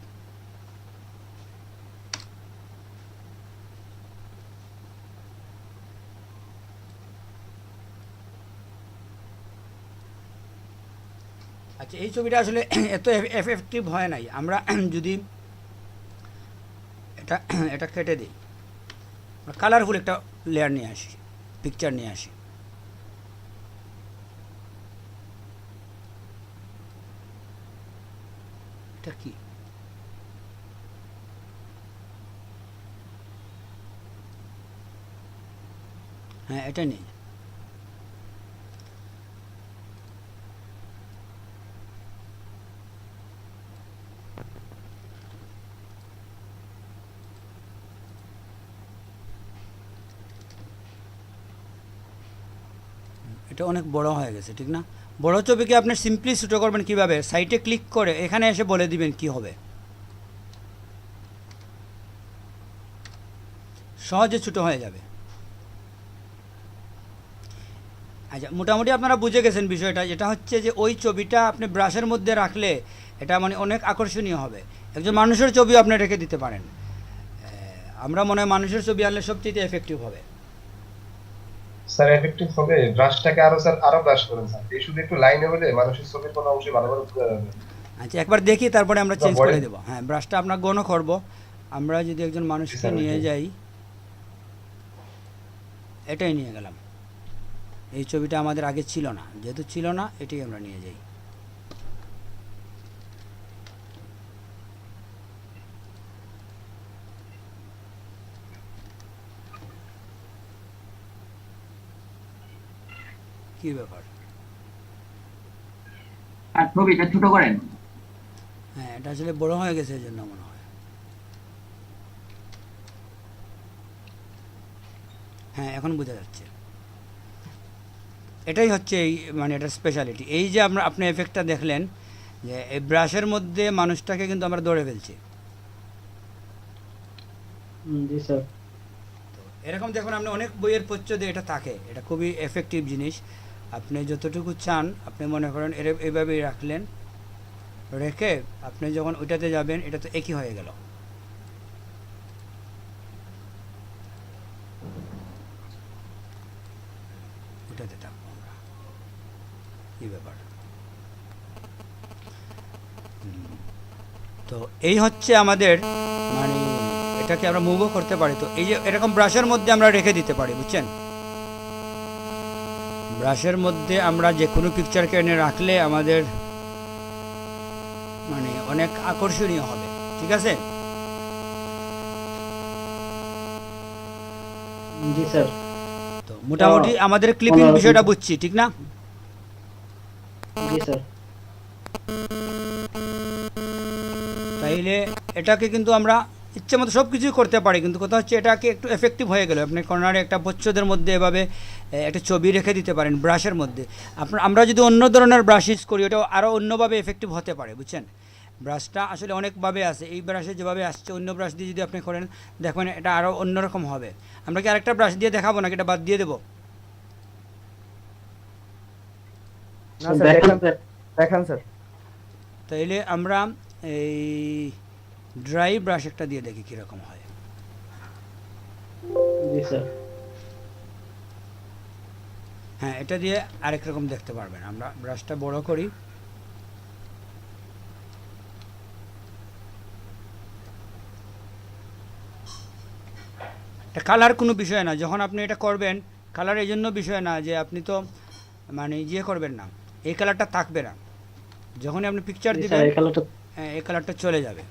আচ্ছা এই ছবিটা আসলে এত এফেক্টিভ হয় নাই। আমরা যদি এটা এটা কেটে দিই, কালারফুল একটা লেয়ার নিয়ে আসি, পিকচার নিয়ে আসি। এটা কি? হ্যাঁ এটা নেই। এটা অনেক বড় হয়ে গেছে, ঠিক না? বড় ছবিকে আপনি সিম্পলি ছোটো করবেন কিভাবে? সাইটে ক্লিক করে এখানে এসে বলে দিবেন কি হবে, সহজে ছোটো হয়ে যাবে। আচ্ছা মোটামুটি আপনারা বুঝে গেছেন বিষয়টা, যেটা হচ্ছে যে ওই ছবিটা আপনি ব্রাশের মধ্যে রাখলে এটা মানে অনেক আকর্ষণীয় হবে। একজন মানুষের ছবিও আপনি রেখে দিতে পারেন। আমরা মনে হয় মানুষের ছবি আনলে সবচেয়ে এফেক্টিভ হবে। স্যার এফেক্টিভ হবে, ব্রাশটাকে আরো স্যার আরো ব্রাশ করেন স্যার, এই শুধু একটু লাইনে হলে মানুষের ছবির কোনো অংশে ভালোভাবে বোঝা যাবে। আচ্ছা একবার দেখি, তারপরে আমরা চেঞ্জ করে বলেন। দেবো। হ্যাঁ ব্রাশটা আপনার ঘন করব। আমরা যদি একজন মানুষকে স্যার, নিয়ে ওকে। যাই, এটাই নিয়ে গেলাম। এই ছবিটা আমাদের আগে ছিল না, যেহেতু ছিল না এটাই আমরা নিয়ে যাই। কি ব্যাপার? আর ছবিটা ছোট করেন। হ্যাঁ এটা আসলে বড় হয়ে গেছে, এই জন্য মনে হয়। হ্যাঁ এখন বোঝা যাচ্ছে। এটাই হচ্ছে এই মানে এটার স্পেশালিটি। এই যে আপনি এফেক্টটা দেখলেন, যে এই ব্রাশের মধ্যে মানুষটাকে কিন্তু আমরা ধরে ফেলছি। জি স্যার। এরকম দেখুন, আপনি অনেক বইয়ের প্রচ্ছদে এটা থাকে, এটা খুবই এফেক্টিভ জিনিস। আপনি যতটুকু চান আপনি মনে করেন এইভাবেই রাখলেন, রেখে আপনি যখন ওইটাতে যাবেন এটা তো একই হয়ে গেল। ওইটাতে থাকবো আমরা। কি ব্যাপার? তো এই হচ্ছে আমাদের মানে এটাকে আমরা মুভও করতে পারি। তো এই যে এরকম ব্রাশের মধ্যে আমরা রেখে দিতে পারি, বুঝছেন? ব্রাশের মধ্যে আমরা যে কোনো পিকচারকে এনে রাখলে আমাদের মানে অনেক আকর্ষণীয় হবে, ঠিক আছে? জি স্যার। তো মোটামুটি আমাদের ক্লিপিং বিষয়টা বুঝছি, ঠিক না? জি স্যার। তাইলে এটাকে কিন্তু আমরা ইচ্ছে মতো সব কিছুই করতে পারি, কিন্তু কথা হচ্ছে এটাকে একটু এফেক্টিভ হয়ে গেল। আপনি কর্নারে একটা প্রচ্ছদের মধ্যে এভাবে একটা ছবি রেখে দিতে পারেন ব্রাশের মধ্যে। আমরা যদি অন্য ধরনের ব্রাশ ইউজ করি ওটা আরও অন্যভাবে এফেক্টিভ হতে পারে, বুঝছেন? ব্রাশটা আসলে অনেকভাবে আছে, এই ব্রাশে যেভাবে আসছে অন্য ব্রাশ দিয়ে যদি আপনি করেন দেখবেন এটা আরও অন্যরকম হবে। আমরা কি আরেকটা ব্রাশ দিয়ে দেখাবো নাকি এটা বাদ দিয়ে দেবো? না স্যার, দেখান দেখান স্যার। তাইলে আমরা এই ড্রাই ব্রাশ একটা দিয়ে দেখি কীরকম হয়। জি স্যার। হ্যাঁ এটা দিয়ে আরেক রকম দেখতে পারবেন। আমরা ব্রাশটা বড় করি, এটা কালার কোনো বিষয় না। যখন আপনি এটা করবেন কালার এই জন্য বিষয় না যে আপনি তো মানে ইয়ে করবেন না, এই কালারটা থাকবে না। যখনই আপনি পিকচার জি দিবেন স্যার, এই কালারটা এই কালারটা চলে যাবে।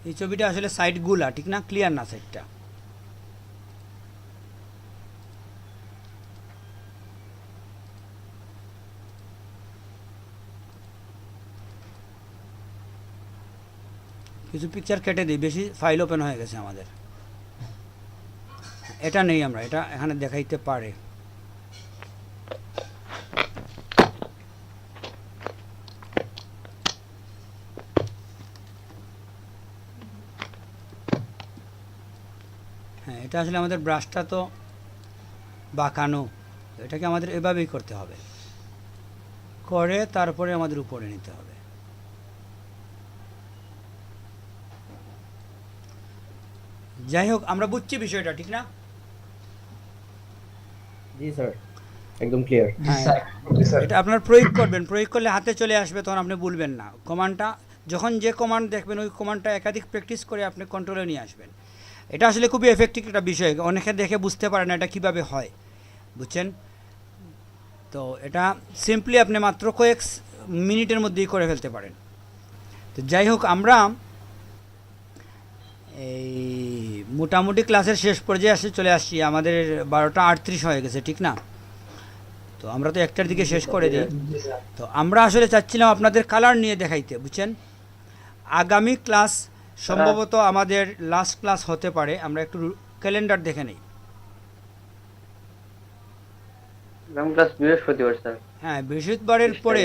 এই ছবিটা আসলে সাইডগুলা ঠিক না, ক্লিয়ার না সাইডটা। কিছু পিকচার কেটে দিই, বেশি ফাইল ওপেন হয়ে গেছে আমাদের। এটা নেই, আমরা এটা এখানে দেখাইতে পারে। হ্যাঁ, এটা আসলে আমাদের ব্রাশটা তো বাঁকানো, এটাকে আমাদের এভাবেই করতে হবে, করে তারপরে আমাদের উপরে নিতে হবে। যাই হোক, আমরা বুঝছি বিষয়টা, ঠিক না? জি স্যার, একদম ক্লিয়ার। হ্যাঁ, জি স্যার। এটা আপনার প্রয়োগ করবেন, প্রয়োগ করলে হাতে চলে আসবে, তখন আপনি ভুলবেন না। কমান্ডটা যখন যে কমান্ড দেখবেন ওই কমান্ডটা একাধিক প্র্যাকটিস করে আপনি কন্ট্রোলে নিয়ে আসবেন। এটা আসলে খুবই এফেক্টিভ একটা বিষয়, অনেকে দেখে বুঝতে পারে না এটা কিভাবে হয়, বুঝছেন? তো এটা সিম্পলি আপনি মাত্র কয়েক মিনিটের মধ্যেই করে ফেলতে পারেন। তো যাই হোক, আমরা এই মোটামুটি ক্লাসের শেষ পর্যায়ে চলে আসছি, আমাদের 12:38 হয়ে গেছে, ঠিক না? তো আমরা তো 1টার দিকে শেষ করে দিই। তো আমরা আসলে চাচ্ছিলাম আপনাদের কালার নিয়ে দেখাইতে, বুঝছেন? আগামী ক্লাস সম্ভবত আমাদের লাস্ট ক্লাস হতে পারে, আমরা একটু ক্যালেন্ডার দেখে নিই। আগামী ক্লাস বৃহস্পতিবার স্যার। হ্যাঁ, বৃহস্পতিবারের পরে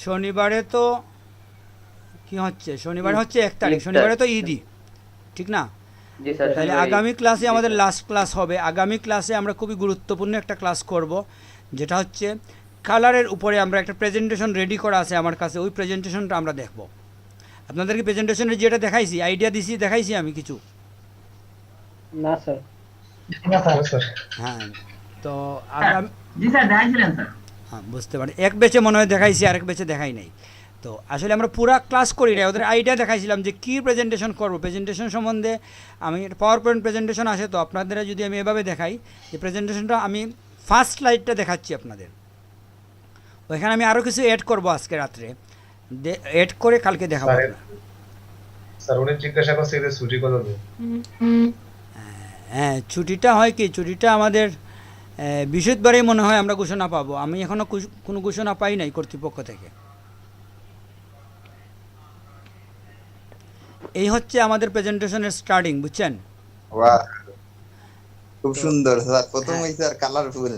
শনিবারে তো কি হচ্ছে, শনিবারে হচ্ছে 1 তারিখ, শনিবারে তো ঈদই, ঠিক না? জি স্যার। তাহলে আগামী ক্লাসে আমাদের লাস্ট ক্লাস হবে। আগামী ক্লাসে আমরা খুবই গুরুত্বপূর্ণ একটা ক্লাস করব, যেটা হচ্ছে কালারের উপরে। আমরা একটা প্রেজেন্টেশন রেডি করা আছে আমার কাছে, ওই প্রেজেন্টেশনটা আমরা দেখব। আপনাদেরকে প্রেজেন্টেশনে যেটা দেখাইছি, আইডিয়া দিছি, দেখাইছি আমি কিছু? না স্যার। না স্যার। হ্যাঁ, তো আগামী, জি স্যার দেখাইছিলেন স্যার। হ্যাঁ বুঝতে পারি, এক ব্যাচে মনে হয় দেখাইছি, আরেক ব্যাচে দেখাই নাই। তো আসলে আমরা পুরা ক্লাস করি না, ওদের আইডিয়া দেখাইছিলাম যে কী প্রেজেন্টেশন করব। প্রেজেন্টেশন সম্বন্ধে আমি পাওয়ার পয়েন্ট প্রেজেন্টেশন আসে, তো আপনাদের যদি আমি এভাবে দেখাই যে প্রেজেন্টেশনটা আমি ফার্স্ট স্লাইডটা দেখাচ্ছি আপনাদের, ওইখানে আমি আরও কিছু অ্যাড করব আজকে রাত্রে, অ্যাড করে কালকে দেখাবো। স্যার উনি জিজ্ঞাসা করছে যে ছুটি কত দিন? হ্যাঁ, ছুটিটা হয় কি, ছুটিটা আমাদের বৃহস্পতিবারেই মনে হয় আমরা ঘোষণা পাবো। আমি এখনও কোনো ঘোষণা পাই নাই কর্তৃপক্ষ থেকে। এই হচ্ছে আমাদের প্রেজেন্টেশনের স্টার্টিং, বুঝছেন? বাহ, খুব সুন্দর স্যার, প্রথম হইছে আর কালারফুল।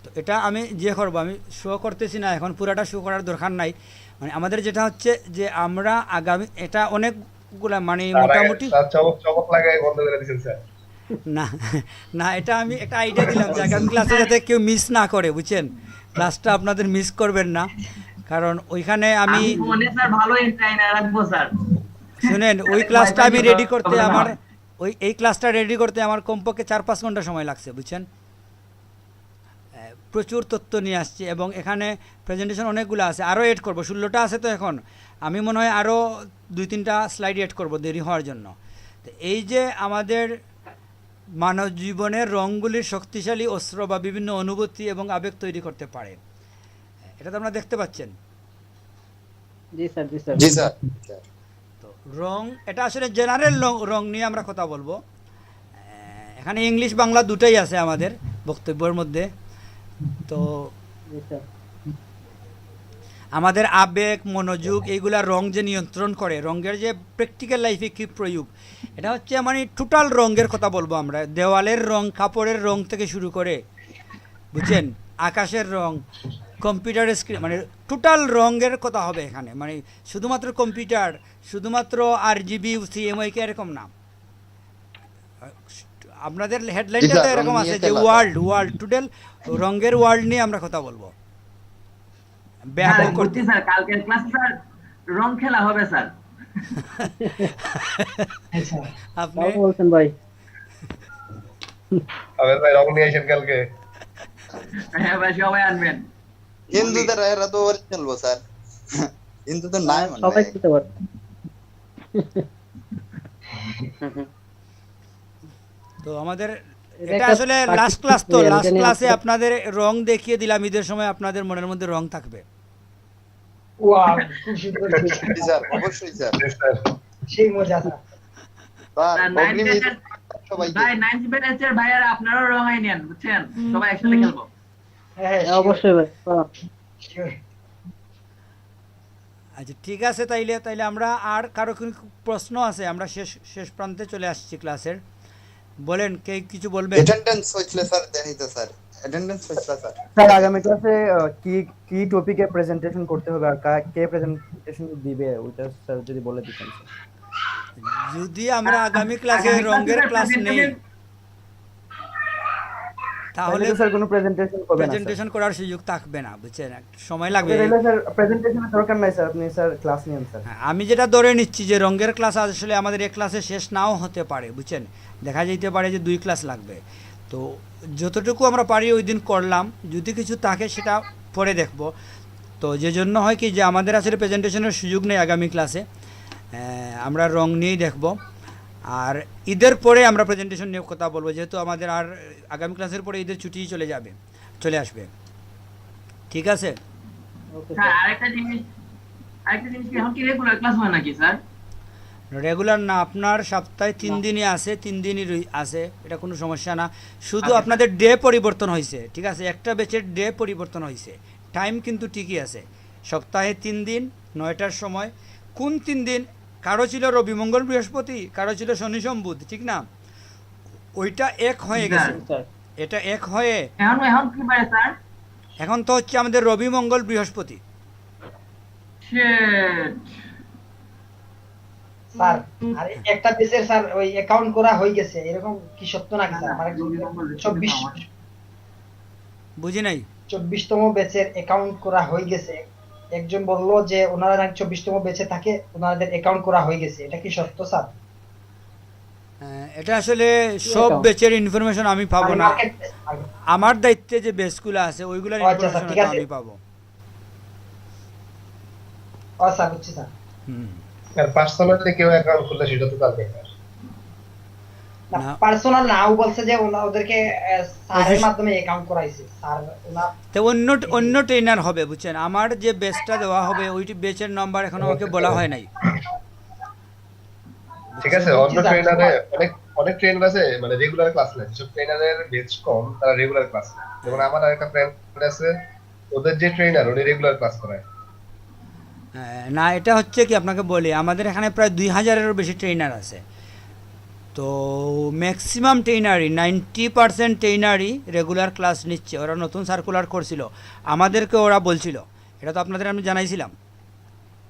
তো এটা আমি যে করবো, আমি শো করতেছি না এখন, পুরাটা শো করার দরকার নাই। মানে আমাদের যেটা হচ্ছে যে আমরা আগামী, এটা অনেকগুলা মানে মোটামুটি, স্যার চমক লাগাই বন্ধ করে দিয়েছেন স্যার। না না, এটা আমি একটা আইডিয়া দিলাম যে আগামী ক্লাসে যাতে কেউ মিস না করে, বুঝছেন? ক্লাসটা আপনাদের মিস করবেন না, কারণ ওইখানে আমি ফোনে স্যার ভালো এন্টারটেইনার রাখবো স্যার। শুনেন, ওই ক্লাসটা আমি রেডি করতে আমার এই ক্লাসটা রেডি করতে আমার কমপক্ষে 4-5 ঘন্টা সময় লাগছে, বুঝছেন? প্রচুর তথ্য নিয়ে আসছি, এবং এখানে প্রেজেন্টেশন অনেকগুলো আছে, আরও এড করব। 16টা আছে, তো এখন আমি মনে হয় আরও 2-3টা স্লাইড এড করব দেরি হওয়ার জন্য। তো এই যে আমাদের মানব জীবনের রঙগুলির শক্তিশালী অস্ত্র বা বিভিন্ন অনুভূতি এবং আবেগ তৈরি করতে পারে, এটা তো আপনারা দেখতে পাচ্ছেন। জি স্যার, জি স্যার। জি স্যার। তো রং, এটা আসলে জেনারেল রং নিয়ে আমরা কথা বলবো। এখানে ইংলিশ বাংলা দুটোই আছে আমাদের বক্তব্যের মধ্যে। তো জি স্যার। আমাদের আবেগ, মনোযোগ, এইগুলা রং যে নিয়ন্ত্রণ করে, রঙের যে প্র্যাকটিক্যাল লাইফে কী প্রয়োগ, এটা হচ্ছে মানে টোটাল রঙের কথা বলবো আমরা। দেওয়ালের রং, কাপড়ের রং থেকে শুরু করে, বুঝছেন, আকাশের রং, কম্পিউটারের স্ক্রিন, মানে টোটাল রঙের কথা হবে এখানে। মানে শুধুমাত্র কম্পিউটার, শুধুমাত্র RGB, CMYK এরকম না। আপনাদের হেডলাইনটা তো এরকম আছে যে ওয়ার্ল্ড টোটাল রঙের ওয়ার্ল্ড নিয়ে আমরা কথা বলবো। ব্যাপক করতে স্যার কালকের ক্লাসে স্যার রং খেলা হবে স্যার। আপনি তাও বলছেন ভাই। আবেদ ভাই রং নিয়ে আসেন কালকে। হ্যাঁ ভাই, সবাই আনবেন। হিন্দুদের এরা তো অরিজিনাল স্যার, হিন্দু তো নাই মানে সবাই খেতে পারে। তো আমাদের এটা এটা একটা আসলে লাস্ট practice ক্লাস, তো material, লাস্ট এটা নিয়ে ক্লাসে আমরা- আপনাদের রং দেখিয়ে দিলাম, ঈদের সময় আপনাদের মনের মধ্যে রং থাকবে। ওয়াও, খুব সুন্দর স্যার অবশ্যই স্যার। Yes, sir. সেই মজা স্যার। স্যার আর নাইন অগ্রিম ব্যাচের সবাইকে। ভাই 9 ব্যাচের ভাইয়ারা আপনারাও রঙাই নেন বুঝছেন, সবাই একসাথে খেলবো। হ্যাঁ অবশ্যই ভাই। sure. আচ্ছা ঠিক আছে, তাইলে তাইলে আমরা আর কারো কোনো প্রশ্ন আছে? আমরা শেষ শেষ প্রান্তে চলে আসছি ক্লাসের। বলেন, কে কিছু বলবেন? অ্যাটেন্ডেন্স হইছিল স্যার, দেনই তো স্যার অ্যাটেন্ডেন্স হইছিল স্যার। স্যার আগামী ক্লাসে কি কি টপিকে প্রেজেন্টেশন করতে হবে আর কে প্রেজেন্টেশন দিবে ওইটা স্যার যদি বলে দিতেন স্যার। যদি আমরা আগামী ক্লাসে আগামী রঙের ক্লাসে ক্লাস নেই presentation- তাহলে তাহলে তো স্যার কোনো প্রেজেন্টেশন করবে না স্যার। প্রেজেন্টেশন করার সুযোগ থাকবে না, বুঝছেন, একটু সময় লাগবে। তাহলে স্যার প্রেজেন্টেশনের দরকার নাই স্যার, আপনি স্যার ক্লাস নিন স্যার। হ্যাঁ, আমি যেটা ধরে নিচ্ছি যে রঙের ক্লাস আসলে আমাদের এক ক্লাসে শেষ নাও হতে পারে, বুঝছেন, দেখা যেতে পারে যে 2 ক্লাস লাগবে। তো যতটুকু আমরা পারি ওই দিন করলাম, যদি কিছু থাকে সেটা পরে দেখব। তো যে জন্য হয় কি যে আমাদের আসলে প্রেজেন্টেশনের সুযোগ নেই আগামী ক্লাসে, আমরা রং নিয়েই দেখব। আর ঈদের পরে আমরা প্রেজেন্টেশন নিয়ে কথা বলবো, যেহেতু আমাদের আর আগামী ক্লাসের পরে ঈদের ছুটি চলে আসবে। ঠিক আছে? স্যার আরেকটা জিনিস কি, এখন কি রেগুলার ক্লাস হয় নাকি স্যার? রেগুলার না, আপনার সপ্তাহে 3 দিনই আছে, 3 দিনই আছে, এটা কোনো সমস্যা না। শুধু আচ্ছা। আপনাদের ডে পরিবর্তন হয়েছে, ঠিক আছে, একটা ব্যাচের ডে পরিবর্তন হয়েছে, টাইম কিন্তু ঠিকই আছে। সপ্তাহে 3 দিন 9টার সময়। কোন 3 দিন? কারো ছিল রবি মঙ্গল বৃহস্পতি, কারো ছিল শনি সোম বুধ, ঠিক না? ওইটা এক হয়ে গেছে, স্যার এটা এক হয়ে এখন কি পারে স্যার? এখন তো হচ্ছে আমাদের রবি মঙ্গল বৃহস্পতি। Shit. স্যার আর একটা পেজের স্যার ওই অ্যাকাউন্ট করা হয়ে গেছে, এরকম কি সত্য নাকি স্যার? মানে বুঝি নাই। 24তম ব্যাচের অ্যাকাউন্ট করা হয়ে গেছে। একজন বললো যে ওনারা নাকি 24তম ব্যাচে থাকে, ওনাদের অ্যাকাউন্ট করা হয়ে গেছে, এটা কি সত্য স্যার? এটা আসলে সব account? ব্যাচের ইনফরমেশন আমি পাবো মানে না, market- আমার দায়িত্বে যে বেসগুলো আছে ওইগুলোর আচ্ছা, স্যার, ঠিক ইনফরমেশন আছে। আমি পাবো। ও স্যার বুঝছি স্যার। হুম। আর পার্সোনালি কেউ অ্যাকাউন্ট খুললে সেটা তো তার ব্যাপার। না না। পার্সোনাল না, ও বলছে যে ওদেরকে স্যারের Office- মাধ্যমে অ্যাকাউন্ট করাইছে স্যার ওনার। তো অন্য ট্রেনার হবে, বুঝছেন, আমার যে বেচটা দেওয়া হবে ওইটি বেচের নাম্বার এখন আমাকে বলা হয় নাই। ঠিক আছে, অন্য ট্রেনারে অনেক ট্রেনার আছে মানে রেগুলার ক্লাস নেয়, যেসব ট্রেনারের বেচ কম তারা রেগুলার ক্লাস নেয়। যেমন আমার আরেকটা ফ্রেন্ড আছে, ওদের যে ট্রেনার উনি রেগুলার ক্লাস করায়। না, এটা হচ্ছে কি আপনাকে বলি, আমাদের এখানে প্রায় 2000-এরও বেশি ট্রেনার আছে। তো ম্যাক্সিমাম ট্রেনারই 90% ট্রেনারই রেগুলার ক্লাস নিচ্ছে। ওরা নতুন সার্কুলার করছিল, আমাদেরকে ওরা বলছিল, এটা তো আপনাদের আমি জানাইছিলাম,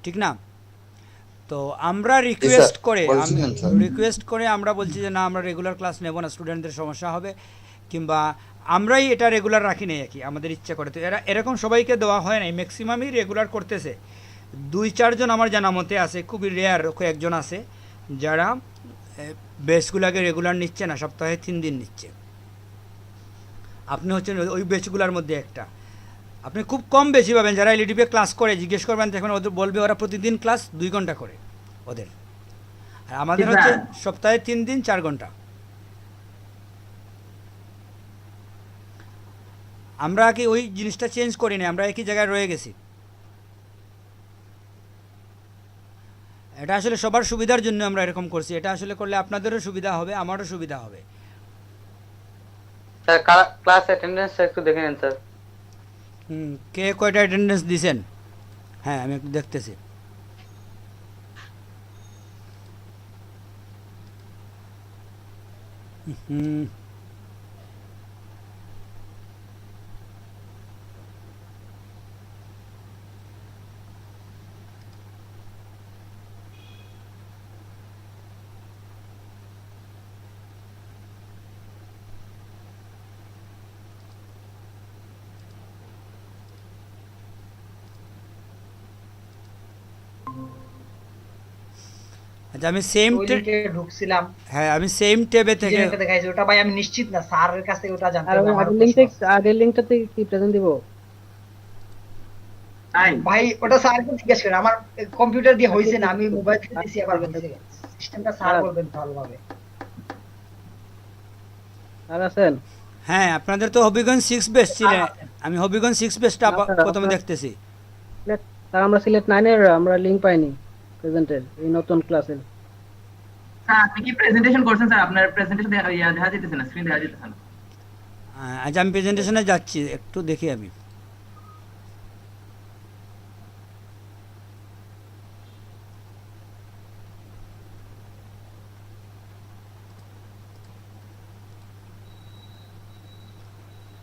ঠিক না? তো আমরা রিকোয়েস্ট বলছিলেন, স্যার। করে আমরা বলছি যে না, আমরা রেগুলার ক্লাস নেব না, স্টুডেন্টদের সমস্যা হবে, কিংবা আমরাই এটা রেগুলার রাখি নাই আর কি, আমাদের ইচ্ছা করে। তো এরকম সবাইকে দেওয়া হয় নাই, ম্যাক্সিমামই রেগুলার করতেছে। 2-4 জন আমার জানা মতে আছে, খুবই রেয়ার কয়েকজন আছে যারা বেচগুলোকে রেগুলার নিচ্ছে না, সপ্তাহে 3 দিন নিচ্ছে। আপনি হচ্ছেন ওই বেচগুলোর মধ্যে একটা। আপনি খুব কম বেশি পাবেন যারা এলইডিপি ক্লাস করে, জিজ্ঞেস করবেন দেখবেন ওদের বলবে ওরা প্রতিদিন ক্লাস 2 ঘন্টা করে ওদের, আর আমাদের ঠিক হচ্ছে না? সপ্তাহে 3 দিন 4 ঘন্টা। আমরা কি ওই জিনিসটা চেঞ্জ করি না, আমরা একই জায়গায় রয়ে গেছি। এটা আসলে সবার সুবিধার জন্য আমরা এরকম করছি, এটা আসলে করলে আপনাদেরও সুবিধা হবে, আমারও সুবিধা হবে। স্যার ক্লাস অ্যাটেন্ডেন্স একটু দেখে নেন স্যার। কে কয়টা অ্যাটেন্ডেন্স দিছেন? হ্যাঁ, আমি একটু দেখতেছি। হুম, আচ্ছা, আমি সেম ওই লিংকে ঢুকছিলাম, হ্যাঁ, আমি সেম ট্যাবে কি থেকে যেন একটা দেখাইছে, ওটা ভাই আমি নিশ্চিত না, স্যারের কাছ থেকে ওটা জানতে আর হবে। ওই আমার আগের লিংকটাতে কি প্রেজেন্ট দিব? তাই ভাই ওটা স্যারকে জিজ্ঞেস করেন, আমার কম্পিউটার দিয়ে হইছে না, আমি মোবাইল থেকে দিছি, আবার হইছে। সিস্টেমটা স্যার বলবেন ভালোভাবে। আর আছেন? হ্যাঁ, আপনাদের তো হবিগঞ্জ 6 বেস ছিলেন, আমি হবিগঞ্জ 6 বেসটা না, স্যার, প্রথমে আপনার- দেখতেছি। স্যার আমরা সিলেট 9 এর আমরা লিংক পাইনি প্রেজেন্টের এই নতুন ক্লাসের। স্যার আপনি কি প্রেজেন্টেশন করছেন স্যার? আপনার প্রেজেন্টেশন দেখা যেতেছে না, স্ক্রিন দেখা যেতেছে না। আজ আমি প্রেজেন্টেশনে যাচ্ছি, একটু দেখি আমি।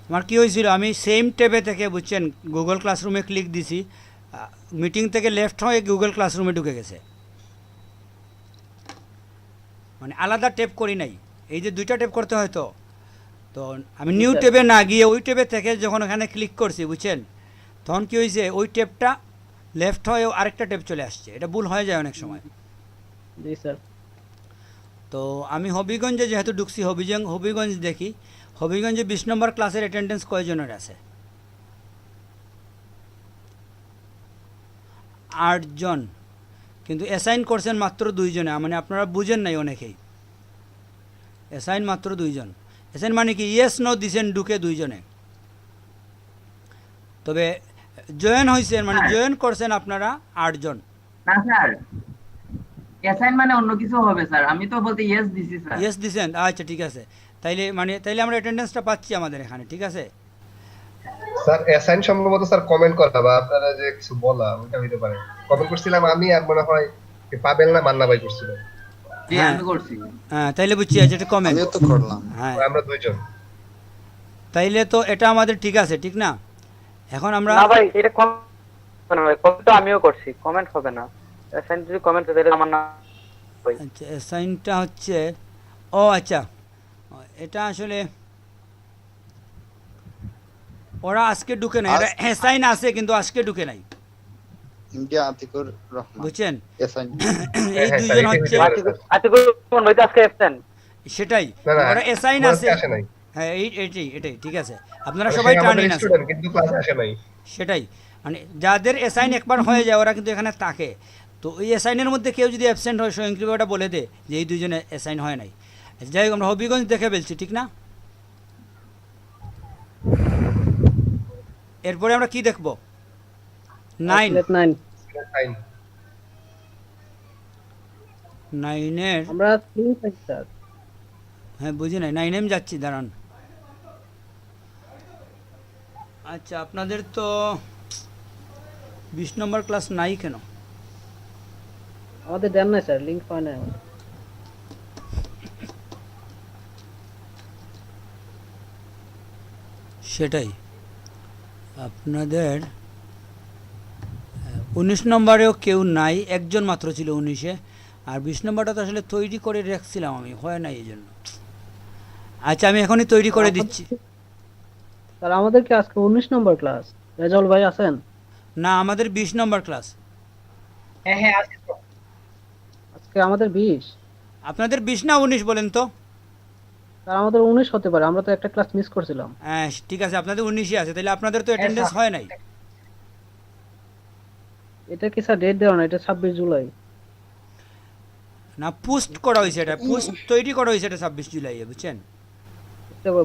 আমার কী হয়েছিল, আমি সেম ট্যাবে থেকে বুঝছেন গুগল ক্লাসরুমে ক্লিক দিছি, মিটিং থেকে লেফট হয়ে গুগল ক্লাসরুমে ঢুকে গেছে, মানে আলাদা ট্যাব করি নাই। এই যে দুইটা ট্যাব করতে হয়, তো আমি নিউ ট্যাবে না গিয়ে ওই ট্যাবে থেকে যখন ওখানে ক্লিক করছি বুঝছেন, তখন কী হয়েছে ওই ট্যাবটা লেফট হয়ে আরেকটা ট্যাব চলে আসছে। এটা ভুল হয়ে যায় অনেক সময়। জি স্যার। তো আমি হবিগঞ্জে যেহেতু ঢুকছি, হবিগঞ্জ দেখি, হবিগঞ্জে 20 নম্বর ক্লাসের অ্যাটেন্ডেন্স কয়জনের আছে? 8 জন, কিন্তু অ্যাসাইন করছেন মাত্র 2 জনে। মানে আপনারা বুঝেন নাই অনেকেই, অ্যাসাইন মাত্র 2 জন। অ্যাসাইন মানে কি ইয়েস নো দিছেন ঢুকে 2 জনে, তবে জয়েন হয়েছেন মানে জয়েন করছেন আপনারা 8 জন। না স্যার, অ্যাসাইন মানে অন্য কিছু হবে স্যার, আমি তো বলতে ইয়েস দিছি স্যার। ইয়েস দিছেন, আচ্ছা ঠিক আছে। তাইলে আমরা অ্যাটেন্ডেন্সটা পাচ্ছি আমাদের এখানে, ঠিক আছে। স্যার অ্যাসাইন সম্ভবত স্যার কমেন্ট করা বা আপনারা যে কিছু বলা ওটা হইতে পারে। কমেন্ট করছিলাম আমি, আর মনে হয় পাবেল না মান্না ভাই করছিল। জি আমি করছি। হ্যাঁ তাইলে বুঝছি, যেটা কমেন্ট আমিও তো করলাম। হ্যাঁ, আমরা 2 জন। তাইলে তো এটা আমাদের ঠিক আছে, ঠিক না? এখন আমরা না ভাই এটা কমেন্ট না ভাই, কমেন্ট তো আমিও করছি, কমেন্ট হবে না। অ্যাসাইন যদি কমেন্ট হয় তাহলে আমার না ভাই। আচ্ছা অ্যাসাইনটা হচ্ছে, ও আচ্ছা, এটা আসলে ওরা আজকে ঢুকে নাই, এটা অ্যাসাইন আছে কিন্তু আজকে ঢুকে নাই, ইন্ডিয়া আতিকুর রহমান বুঝছেন। অ্যাসাইন। এই দুইজন হচ্ছে, আতিকুর রহমান ভাই তো আজকে অ্যাবসেন্ট। সেটাই না না, ওরা অ্যাসাইন ক্লাসে আছে। আসে নাই। হ্যাঁ এটাই ঠিক আছে, আপনারা সে সবাই আমাদের টার্নিং আছে, স্টুডেন্ট কিন্তু ক্লাসে আসে নাই। সেটাই। মানে যাদের অ্যাসাইন একবার হয়ে যায় ওরা কিন্তু এখানে থাকে। তো ওই অ্যাসাইনের মধ্যে কেউ যদি অ্যাবসেন্ট হয় স্বয়ংক্রিয়ভাবে ওটা বলে দে যে এই দুইজনে অ্যাসাইন হয় নাই। যাই হোক, আমরা হবিগঞ্জ দেখে ফেলছি, ঠিক না? এরপরে আমরা কি দেখব? 9 সিলেট 9 ফাইন। 9-এর, আমরা লিংক পাই স্যার। হ্যাঁ বুঝি নাই, 9 আমি যাচ্ছি, দাঁড়ান। আচ্ছা আপনাদের তো 20 নম্বর ক্লাস নাই কেন? আমাদের দেন নাই স্যার, লিংক পাই নাই আমাদের। সেটাই আপনাদের 19 নম্বরেও কেউ নাই, একজন মাত্র ছিল 19-এ, আর 20 নম্বরটা তো আসলে তৈরি করে রাখছিলাম আমি, হয় না এই জন্য। আচ্ছা আমি এখনই তৈরি করে দিচ্ছি। স্যার আমাদের কি আজকে 19 নম্বর ক্লাস? রেজাউল ভাই আছেন? না, আমাদের 20 নম্বর ক্লাস। হ্যাঁ হ্যাঁ আছে তো। আজকে আমাদের 20। আপনাদের 20 না 19 বলেন তো? স্যার আমাদের 19 হতে পারে, আমরা তো একটা ক্লাস মিস করছিলাম। হ্যাঁ ঠিক আছে, আপনাদের 19-ই আছে, তাহলে আপনাদের তো অ্যাটেন্ডেন্স হয় নাই। এটা কি স্যার ডেট দেওয়া না? এটা 26 জুলাই। না পোস্ট করা হয়েছে, এটা পোস্ট তৈরি করা হয়েছে, এটা 26 জুলাই, বুঝছেন।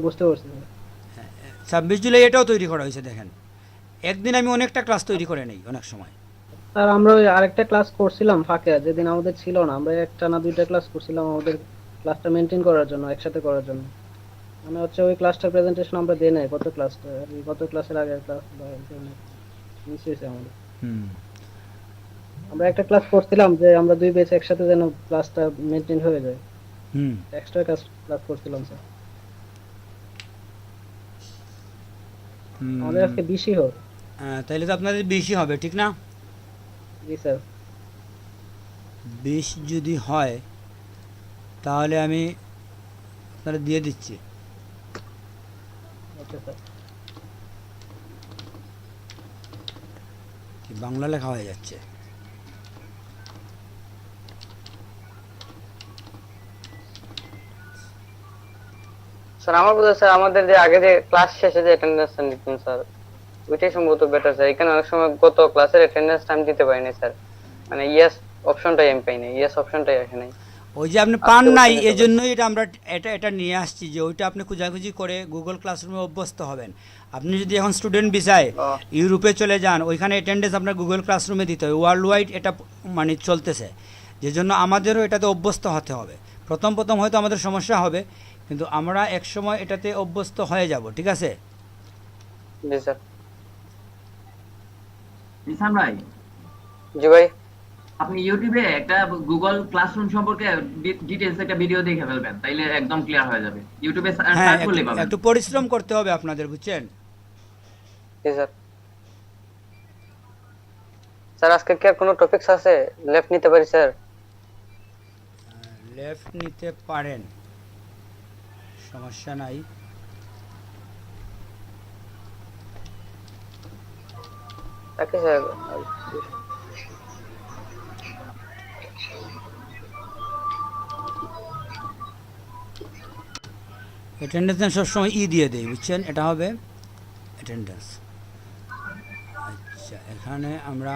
বুঝতে পারছি। 26 জুলাই এটাও তৈরি করা হয়েছে, দেখেন একদিন আমি অনেকটা ক্লাস তৈরি করে নেই অনেক সময়। স্যার আমরা ওই আরেকটা ক্লাস করছিলাম ফাঁকে, যেদিন আমাদের ছিল না, আমরা একটা না দুইটা ক্লাস করছিলাম আমাদের ক্লাসটা মেনটেন করার জন্য, একসাথে করার জন্য। মানে হচ্ছে ওই ক্লাসটার প্রেজেন্টেশন আমরা দেই নাই, গত ক্লাসের আগের ক্লাস বা মিস হয়েছে আমাদের। আমরা একটা ক্লাস করছিলাম যে আমরা দুই ব্যাচ একসাথে যেন ক্লাসটা মেনটেন হয়ে যায়, এক্সট্রা ক্লাস করছিলাম স্যার। আমাদের আজকে 20ই হোক। তাহলে তো আপনাদের 20ই হবে, ঠিক না? জি স্যার। 20 যদি হয় তাহলে আমি আপনারা দিয়ে দিচ্ছি। Okay sir. কি বাংলা লেখা হয়ে যাচ্ছে। স্যার আমার বোধহয় স্যার আমাদের যে আগে যে ক্লাস শেষে যে অ্যাটেন্ডেন্স নিতেন স্যার, ওইটাই সম্ভবত বেটার স্যার। এখানে অনেক সময় গত ক্লাসের অ্যাটেন্ডেন্স আমি দিতে পারিনি স্যার, মানে ইয়েস অপশনটাই আমি পাইনি, ইয়েস অপশনটাই আসে নাই। ওই যে আপনি পান আজকে নাই ওখানে এই জন্যই এটা আমরা এটা নিয়ে আসছি যে ওইটা আপনি খোঁজাখুঁজি করে গুগল ক্লাসরুমে অভ্যস্ত হবেন। আপনি যদি এখন স্টুডেন্ট ভিসায় ইউরোপে চলে যান ওইখানে অ্যাটেন্ডেন্স আপনার গুগল ক্লাসরুমে দিতে হবে, ওয়ার্ল্ড ওয়াইড এটা মানে চলতেছে, যে জন্য আমাদেরও এটাতে অভ্যস্ত হতে হবে। প্রথম প্রথম হয়তো আমাদের সমস্যা হবে, কিন্তু আমরা একসময় এটাতে অভ্যস্ত হয়ে যাব, ঠিক আছে? জি স্যার। নিশান ভাই, জি ভাই। আপনি ইউটিউবে একটা গুগল ক্লাসরুম সম্পর্কে ডিটেইলস একটা ভিডিও দেখে ফেলবেন, তাইলে একদম ক্লিয়ার হয়ে যাবে। ইউটিউবে হ্যাঁ, সার্চ করলে পাবেন। একটু পরিশ্রম করতে হবে আপনাদের, বুঝছেন? জি স্যার। স্যার আজকে কি আর কোনো টপিকস আছে লেফট নিতে পারি স্যার? লেফট নিতে পারেন, সমস্যা নাই। Okay sir. অ্যাটেন্ডেন্স সবসময় দিয়ে দেয়, বুঝছেন? এটা হবে অ্যাটেন্ডেন্স। আচ্ছা, এখানে আমরা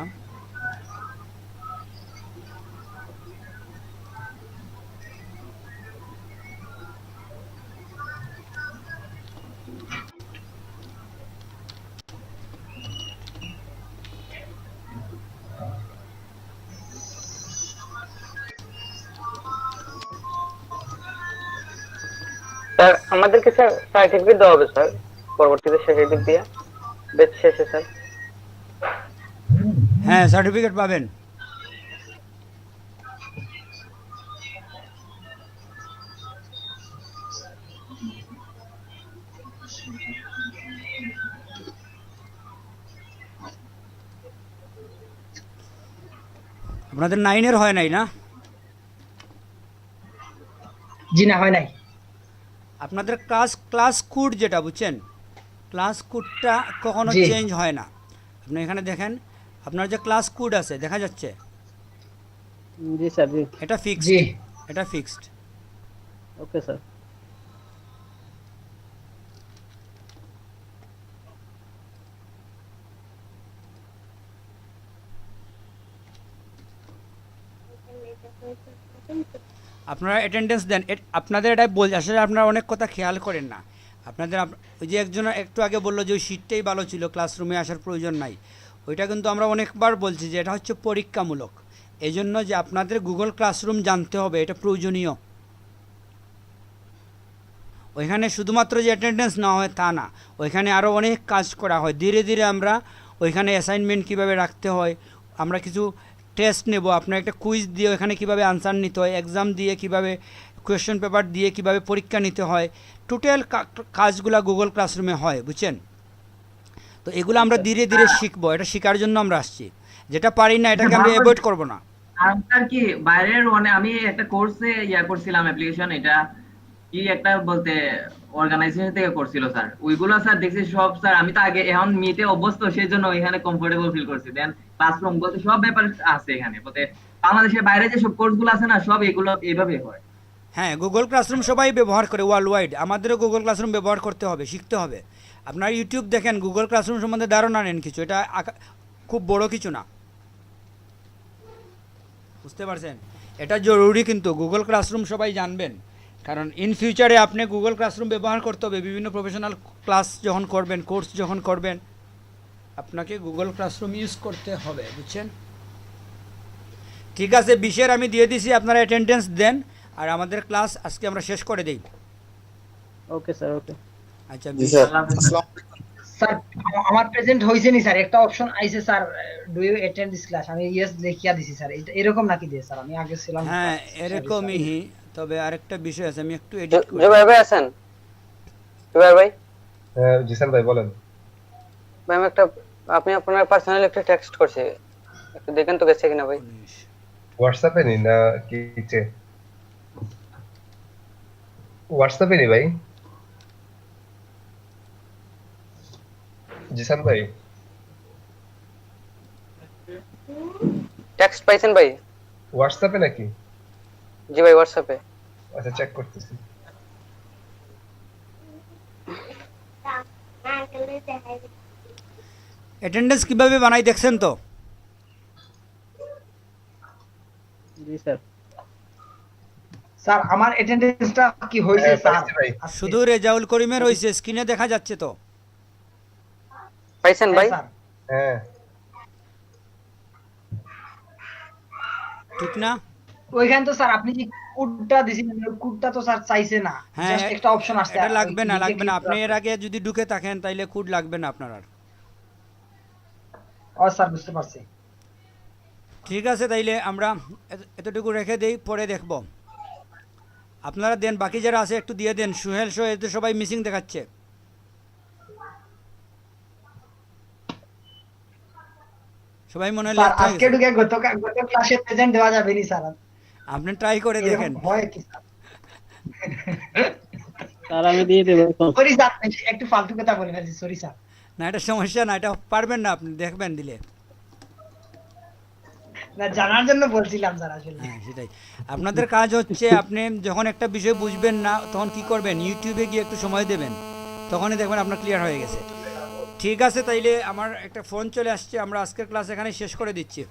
স্যার আমাদেরকে স্যার সার্টিফিকেট দেওয়া হবে স্যার পরবর্তীতে শেষের দিক দিয়ে, বেচ শেষে স্যার। হ্যাঁ সার্টিফিকেট পাবেন। আপনাদের 9-এর হয় নাই না? জি না, হয় নাই। আপনাদের ক্লাস কোড যেটা, বুঝছেন, ক্লাস কোডটা কখনো জি। চেঞ্জ হয় না। আপনি এখানে দেখেন আপনার যে ক্লাস কোড আছে দেখা যাচ্ছে, জি স্যার, জি। এটা ফিক্সড, জি। এটা ফিক্সড। Okay sir. আপনারা অ্যাটেন্ডেন্স দেন, আপনাদের এটা আসলে আপনারা অনেক কথা খেয়াল করেন না। আপনাদের ওই যে একজন একটু আগে বললো যে ওই সিটটাই ভালো ছিল, ক্লাসরুমে আসার প্রয়োজন নাই, ওইটা কিন্তু আমরা অনেকবার বলছি যে এটা হচ্ছে পরীক্ষামূলক। এই জন্য যে আপনাদের গুগল ক্লাসরুম জানতে হবে, এটা প্রয়োজনীয়। ওইখানে শুধুমাত্র যে অ্যাটেন্ডেন্স নেওয়া হয় তা না, ওইখানে আরও অনেক কাজ করা হয়। ধীরে ধীরে আমরা ওইখানে অ্যাসাইনমেন্ট কীভাবে রাখতে হয়, আমরা কিছু টেস্ট নেব, আপনার একটা কুইজ দিয়ে ওখানে কীভাবে আনসার নিতে হয়, এক্সাম দিয়ে কীভাবে কোয়েশ্চেন পেপার দিয়ে কীভাবে পরীক্ষা নিতে হয়, টোটাল কাজগুলো গুগল ক্লাসরুমে হয়, বুঝছেন? তো এগুলো আমরা ধীরে ধীরে শিখবো, এটা শেখার জন্য আমরা আসছি। যেটা পারি না এটাকে আমরা অ্যাভয়েড করবো না। আর কি বাইরের আমি একটা কোর্সে করছিলাম অ্যাপ্লিকেশন, এটা কি একটা বলতে অর্গানাইজেশন থেকে করছিল স্যার। ওইগুলো স্যার দেখছি সব স্যার, আমি তো আগে এখন মিটে অভ্যস্ত, সেই জন্য এখানে কমফোর্টেবল ফিল করছি। দেন ক্লাসরুম বলতে সব ব্যাপার আছে এখানে, বলতে বাংলাদেশের বাইরে যে সব কোর্সগুলো আছে না, সব এগুলো এইভাবে হয়। হ্যাঁ, গুগল ক্লাসরুম সবাই ব্যবহার করে ওয়ার্ল্ড ওয়াইড, আমাদেরও গুগল ক্লাসরুম ব্যবহার করতে হবে, শিখতে হবে। আপনার ইউটিউব দেখেন, গুগল ক্লাসরুম সম্বন্ধে ধারণা নেন কিছু, এটা খুব বড় কিছু না, বুঝতে পারছেন? এটা জরুরি, কিন্তু গুগল ক্লাসরুম সবাই জানবেন, কারণ ইন ফিউচারে আপনি গুগল ক্লাসরুম ব্যবহার করতে হবে। বিভিন্ন প্রফেশনাল ক্লাস যখন করবেন, কোর্স যখন করবেন, আপনাকে গুগল ক্লাসরুম ইউজ করতে হবে, বুঝছেন? ঠিক আছে, 20-এর আমি দিয়ে দিছি, আপনারা অ্যাটেন্ডেন্স দেন, আর আমাদের ক্লাস আজকে আমরা শেষ করে দেই। ওকে স্যার, ওকে। আচ্ছা, জি স্যার। আল্লাহ হাফেজ। আসসালামু আলাইকুম। স্যার আমার প্রেজেন্ট হইছে নি স্যার, একটা অপশন আইছে sir, do you attend this class, আমি ইয়েস লিখিয়া দিছি স্যার। এটা এরকম নাকি দিয়ে স্যার? আমি আগে ছিলাম। হ্যাঁ এরকমই, তবে আরেকটা বিষয় আছে, আমি একটু এডিট করি। জুবাইর ভাই আছেন? জুবাইর ভাই? জিসান ভাই বলেন। ভাই আমি একটা, আপনি আপনার পার্সোনালি একটা টেক্সট করছে, একটু দেখেন তো গেছে কিনা ভাই। হোয়াটসঅ্যাপে নি না কিতে? হোয়াটসঅ্যাপে নি ভাই। জিসান ভাই টেক্সট পাইছেন ভাই? হোয়াটসঅ্যাপে নাকি? জি ভাই, হোয়াটসঅ্যাপে। আচ্ছা, চেক করতেছি। অ্যাটেন্ডেন্স কিভাবে বানাই দেখছেন তো? জি স্যার। স্যার আমার অ্যাটেন্ডেন্সটা কি হয়েছে হ্যাঁ, স্যার পাইছি ভাই। আজকে? শুধু রেজাউল করিমের হয়েছে, স্ক্রিনে দেখা যাচ্ছে তো? পাইছেন হ্যাঁ, ভাই? স্যার হ্যাঁ ঠিক না? ওইখানে তো স্যার আপনি যে কোডটা দিয়েছিলেন ওই কোডটা তো স্যার চাইছে না, হ্যাঁ, জাস্ট একটা অপশন আসছে এটা আর লাগবে ওই না, লিঙ্কে লাগবে না। click আপনি করা। এর আগে যদি ঢুকে থাকেন তাইলে কোড লাগবে না আপনার আর। ও স্যার বুঝতে পারছি। ঠিক আছে, তাইলে আমরা এতটুকু রেখে দেই, পরে দেখব। আপনারা দেন, বাকি যারা আছে একটু দিয়ে দেন। সুহেল সহ এতে সবাই মিসিং দেখাচ্ছে। সবাই মনে হয় স্যার left হয়ে আজকে গেছে। ঢুকে গত ক্লাসে প্রেজেন্ট দেওয়া যাবে নি স্যার, আপনি ট্রাই করে এরকম দেখেন। হয় কি স্যার? স্যার আমি দিয়ে দেবো এখন। সরি স্যার, একটু ফালতু কথা বলে ফেলছি, সরি স্যার। না, এটা সমস্যা না, এটা পারবেন না আপনি, দেখবেন দিলে। না জানার জন্য বলছিলাম স্যার আসলে। হ্যাঁ, সেটাই। আপনাদের কাজ হচ্ছে, আপনি যখন একটা বিষয় বুঝবেন না তখন কি করবেন, ইউটিউবে গিয়ে একটু সময় দেবেন, তখনই দেখবেন আপনার ক্লিয়ার হয়ে গেছে। ঠিক আছে, তাইলে আমার একটা ফোন চলে আসছে, আমরা আজকের ক্লাস এখানে শেষ করে দিচ্ছি।